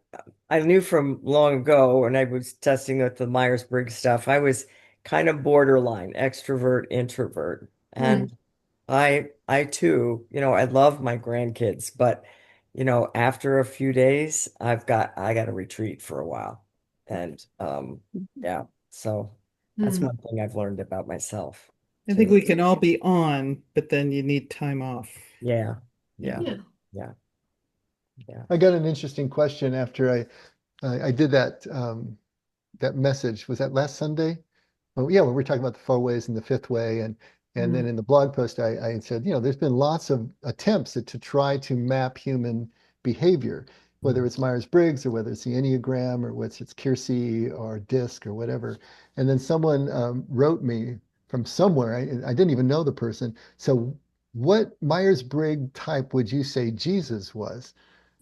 I knew from long ago when I was testing with the Myers-Briggs stuff, I was kind of borderline extrovert, introvert. Mm. And I too, I love my grandkids, but after a few days, I got to retreat for a while. And yeah, so that's Mm. one thing I've learned about myself I think too. we can all be on, but then you need time off. Yeah. Yeah. Yeah. Yeah. Yeah. Yeah. I got an interesting question after I did that message. Was that last Sunday? Well, yeah, when we were talking about the four ways and the fifth way, and then Mm. in the blog post, I said, there's been lots of attempts to try to map human behavior, whether it's Myers-Briggs or whether it's the Enneagram or whether it's Keirsey or DISC or whatever. And then someone wrote me from somewhere. I didn't even know the person. So, what Myers-Briggs type would you say Jesus was?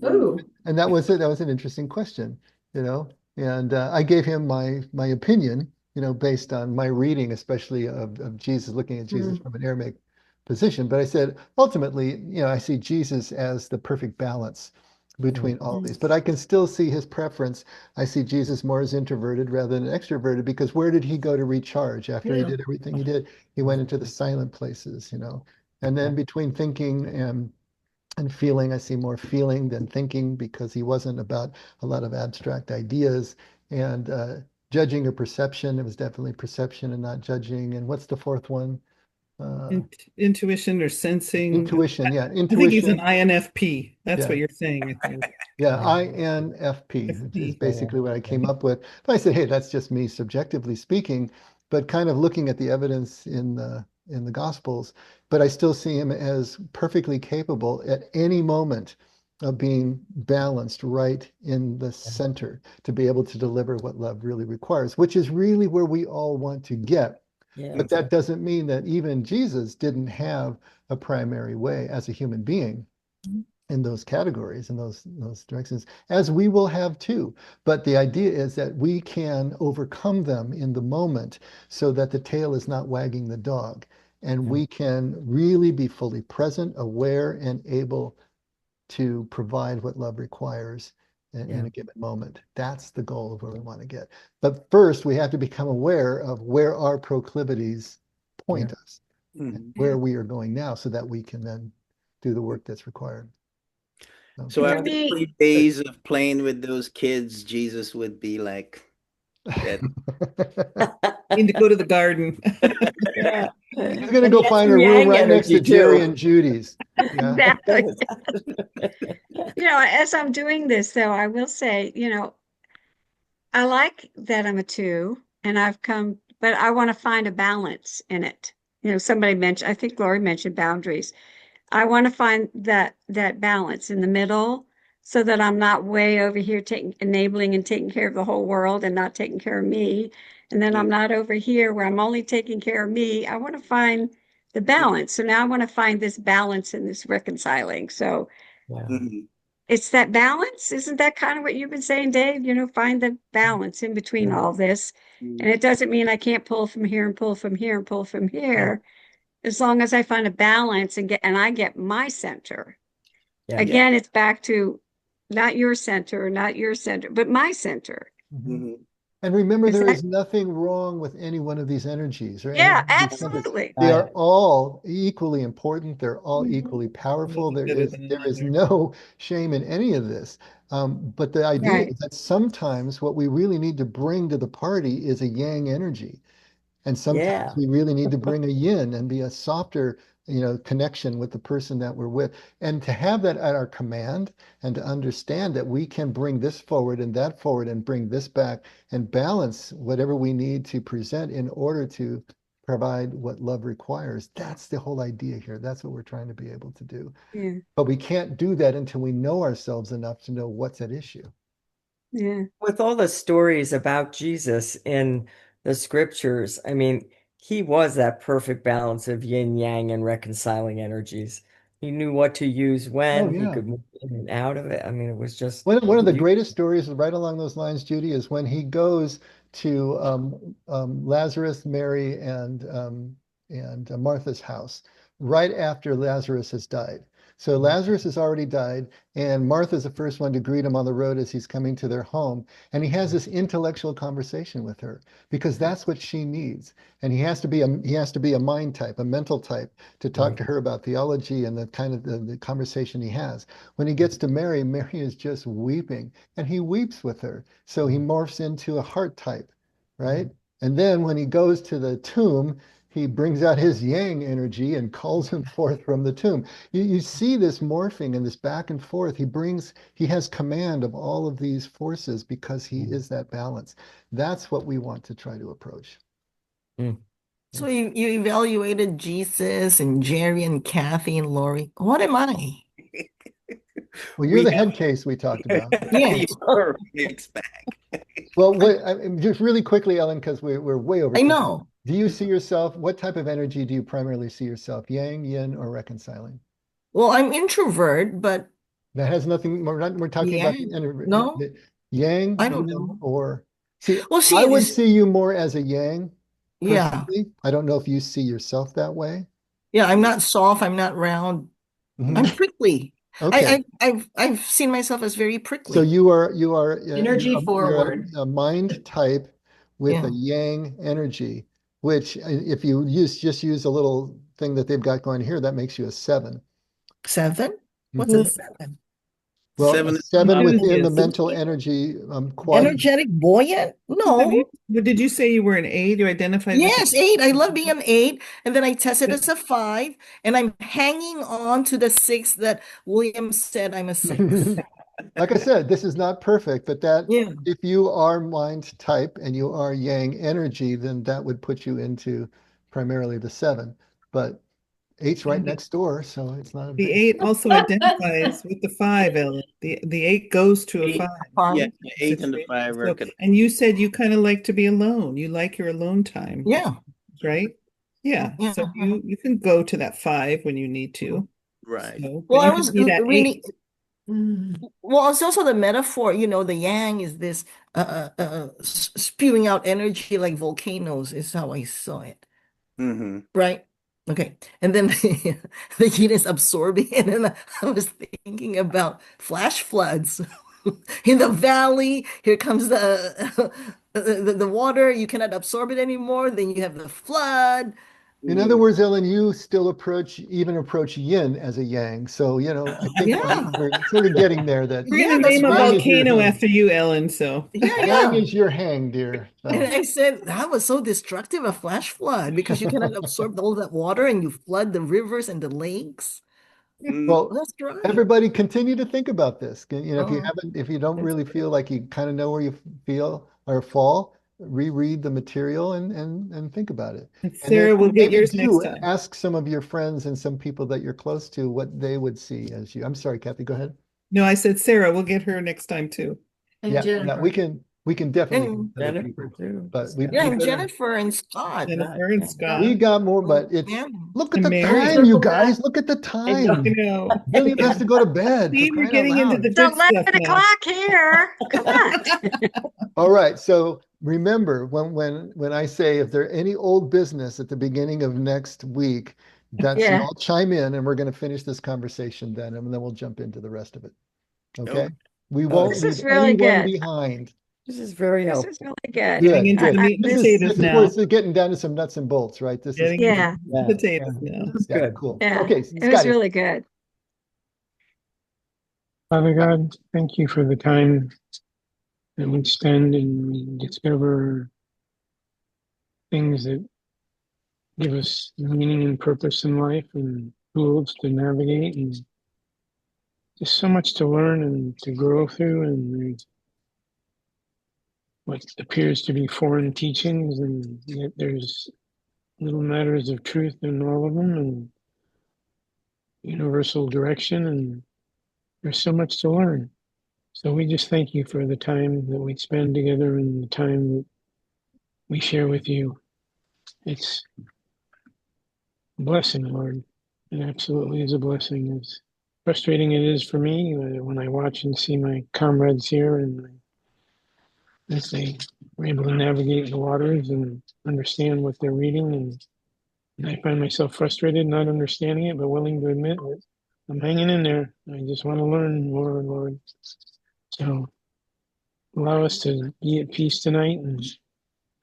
Mm. Oh. And that was it. That was an interesting question, you know. And I gave him my opinion, based on my reading, especially of Jesus, looking at Jesus Mm. from an Aramaic position. But I said, ultimately, I see Jesus as the perfect balance between all Mm. these. But I can still see his preference. I see Jesus more as introverted rather than extroverted because where did he go to recharge after he Yeah. did everything he did? He went into the silent places. And then between thinking and feeling, I see more feeling than thinking because he wasn't about a lot of abstract ideas. And judging or perception, it was definitely perception and not judging. And what's the fourth one? Uh, Intuition or sensing. Intuition. Yeah, I think he's an intuition. INFP. That's Yeah. what you're saying, I think. Yeah, Yeah. INFP is FP. basically what I came up with. But I said, hey, that's just me subjectively speaking, but kind of looking at the evidence in the Gospels. But I still see him as perfectly capable at any moment of being balanced right in the center to be able to deliver what love really requires, which is really where we all want to get. Yeah. But that doesn't mean that even Jesus didn't have a primary way as a human being in those categories, in those directions, as we will have too. But the idea is that we can overcome them in the moment so that the tail is not wagging the dog. And we can really be fully present, aware, and able to provide what love requires in a given moment. That's the goal of where we want to get. But first, we have to become aware of where our proclivities point us and where we are going now so that we can then do the work that's required. So For after me, 3 days of playing with those kids, Jesus would be like dead. Need to go to the garden. Yeah. He's gonna And go he had find some a room yang right next to energy Jerry too. and Judy's. Yeah. exactly. As I'm doing this, though, I will say, I like that I'm a two, and but I want to find a balance in it. Somebody mentioned, I think Lori mentioned boundaries. I want to find that balance in the middle so that I'm not way over here enabling and taking care of the whole world and not taking care of me. And then I'm not over here where I'm only taking care of me. I want to find the balance. So now I want to find this balance and this reconciling. So Yeah. Mhm. it's that balance. Isn't that kind of what you've been saying, Dave? Find the balance in between all this. And it doesn't mean I can't pull from here and pull from here and pull from here. As long as I find a balance and I get my center. Yeah. Again, it's back to not your center, but my center. Mhm. And remember, Is there that is nothing wrong with any one of these energies or any yeah, one of these centers. absolutely. They Right. are all equally important. They're all Mhm. equally powerful. Nothing There better is than there is another. no shame in any of this. But the idea Right. is that sometimes what we really need to bring to the party is a yang energy. And sometimes Yeah. we really need to bring a yin and be a softer, connection with the person that we're with. And to have that at our command and to understand that we can bring this forward and that forward and bring this back and balance whatever we need to present in order to provide what love requires. That's the whole idea here. That's what we're trying to be able to do. Yeah. But we can't do that until we know ourselves enough to know what's at issue. Yeah. With all the stories about Jesus in the scriptures, I mean, he was that perfect balance of yin yang and reconciling energies. He knew what to use Oh, when, he yeah. could move in and out of it. I mean, it was just One of the beautiful. greatest stories right along those lines, Judy, is when he goes to Lazarus, Mary, and Martha's house right after Lazarus has died. So Lazarus has already died, and Martha's the first one to greet him on the road as he's coming to their home. And he has this intellectual conversation with her because that's what she needs. And he has to be a mind type, a mental type, to talk to her about theology and the kind of the conversation he has. When he gets to Mary, Mary is just weeping, and he weeps with her. So he morphs into a heart type, right? And then when he goes to the tomb, he brings out his yang energy and calls him forth from the tomb. You see this morphing and this back and forth. He has command of all of these forces because he is that balance. That's what we want to try to approach. Mm. So you evaluated Jesus and Jerry and Kathy and Lori. What am I? Well, you're We the have head case we talked about. Yes, you're a mixed bag. Well, just really quickly, Ellen, because we're way over I time. know. Do you see yourself, what type of energy do you primarily see yourself? Yang, yin, or reconciling? Well, I'm introvert, but That has nothing, we're talking about yeah, no, the yang, I don't yin, know. or see, Well, I see, would see you more as a yang yeah, personally. I don't know if you see yourself that way. yeah, I'm not soft, I'm not round. I'm Mhm. prickly. Okay. I've seen myself as very So prickly. you are Energy you're forward. a mind type with a Yeah. yang energy, which if you just use a little thing that they've got going here, that makes you a 7. 7? What's a Mhm. 7? Well, a Seven is 7 up. within the Enthusiasm. mental energy quadrant. Energetic, buoyant? No. Did you say you were an A? You identified with Yes, 8. I love being an 8. And then I tested as a 5, and I'm hanging on to the 6 that William said I'm a 6. like I said, this is not perfect, but that Yeah. if you are mind type and you are yang energy, then that would put you into primarily the 7. But 8's right And next door, so it's not a the big. 8 also identifies with the 5, Ellen. The 8 goes to a Eight, 5 yeah, Fine. 8 and the situation. 5 are So, connected. and you said you kind of like to be alone. You like your alone time, Yeah. right? Yeah. Yeah. So you can go to that 5 when you need to. Right. So, Well, but I you was can be that really 8. well. It's also the metaphor. The yang is this spewing out energy like volcanoes. Is how I saw it. Mm-hmm. Right. Okay. And then the yin is absorbing it. And I was thinking about flash floods in the valley. Here comes the water. You cannot absorb it anymore. Then you have the flood. In other words, Ellen, you still even approach yin as a yang. So, I think Yeah. we're sort of getting there that We're Yeah, gonna that's name a yang right. is your volcano hang. after you, Ellen. So Yeah, Yang yeah. is your hang, dear. And So, I said that was so destructive, a flash flood, because you cannot absorb all that water and you flood the rivers and the lakes. well, That's right. everybody continue to think about this. Uh, If you don't that's really good. feel like you kind of know where you feel or fall, reread the material and think about it. And And then Sarah, we'll get maybe yours next do time. ask some of your friends and some people that you're close to what they would see as you. I'm sorry, Kathy, go ahead. No, I said Sarah, we'll get her next time too. And Yeah, Jennifer. we can definitely get and other Jennifer people, too. but yeah, we and better. Jennifer and Scott. Jennifer and Yeah. We Scott got more, Oh, but it's yeah. look at and the Mary. time, you guys. Look at the I know. I time. know. William has to go to bed for Steve, you're crying out getting into the loud. It's good stuff 11 now. o'clock here. Come on. All right. So remember when I say if there are any old business at the beginning of next week, that's Yeah. y'all chime in and we're going to finish this conversation then, and then we'll jump into the rest of it. Okay. We won't This leave is really anyone good. behind. This is very This helpful. is really good. Good, Getting into the good. meat and This potatoes is where now. it's getting down to some nuts and bolts, right? This is Getting into Yeah. the Yeah, potatoes yeah. now. This is yeah, good. cool. Yeah. Okay, It was Scotty. really good. Father God, thank you for the time that we spend and we discover things that give us meaning and purpose in life and tools to navigate, and just so much to learn and to grow through, and there's what appears to be foreign teachings, and yet there's little matters of truth in all of them and universal direction, and there's so much to learn. So we just thank you for the time that we spend together and the time that we share with you. It's a blessing, Lord. It absolutely is a blessing. As frustrating it is for me when I watch and see my comrades here and as they are able to navigate the waters and understand what they're reading. And I find myself frustrated, not understanding it, but willing to admit that I'm hanging in there. I just want to learn more, Lord. So allow us to be at peace tonight and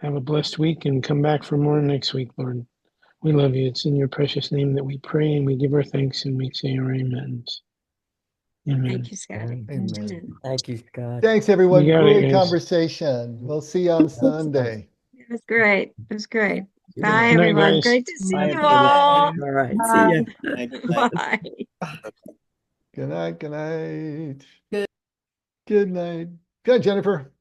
have a blessed week and come back for more next week, Lord. We love you. It's in your precious name that we pray and we give our thanks and we say our amens. Amen. Thank you, Scotty. Amen. Amen. Thank you, Scott. Thanks, everyone. You got it, Great guys. conversation. We'll see you on Sunday. It was great. It was great. Good Bye, Good night, everyone. guys. Great to see Bye, you everybody. all. All right. See ya. Bye. Good night. Good night. Good night. Good night, Jennifer.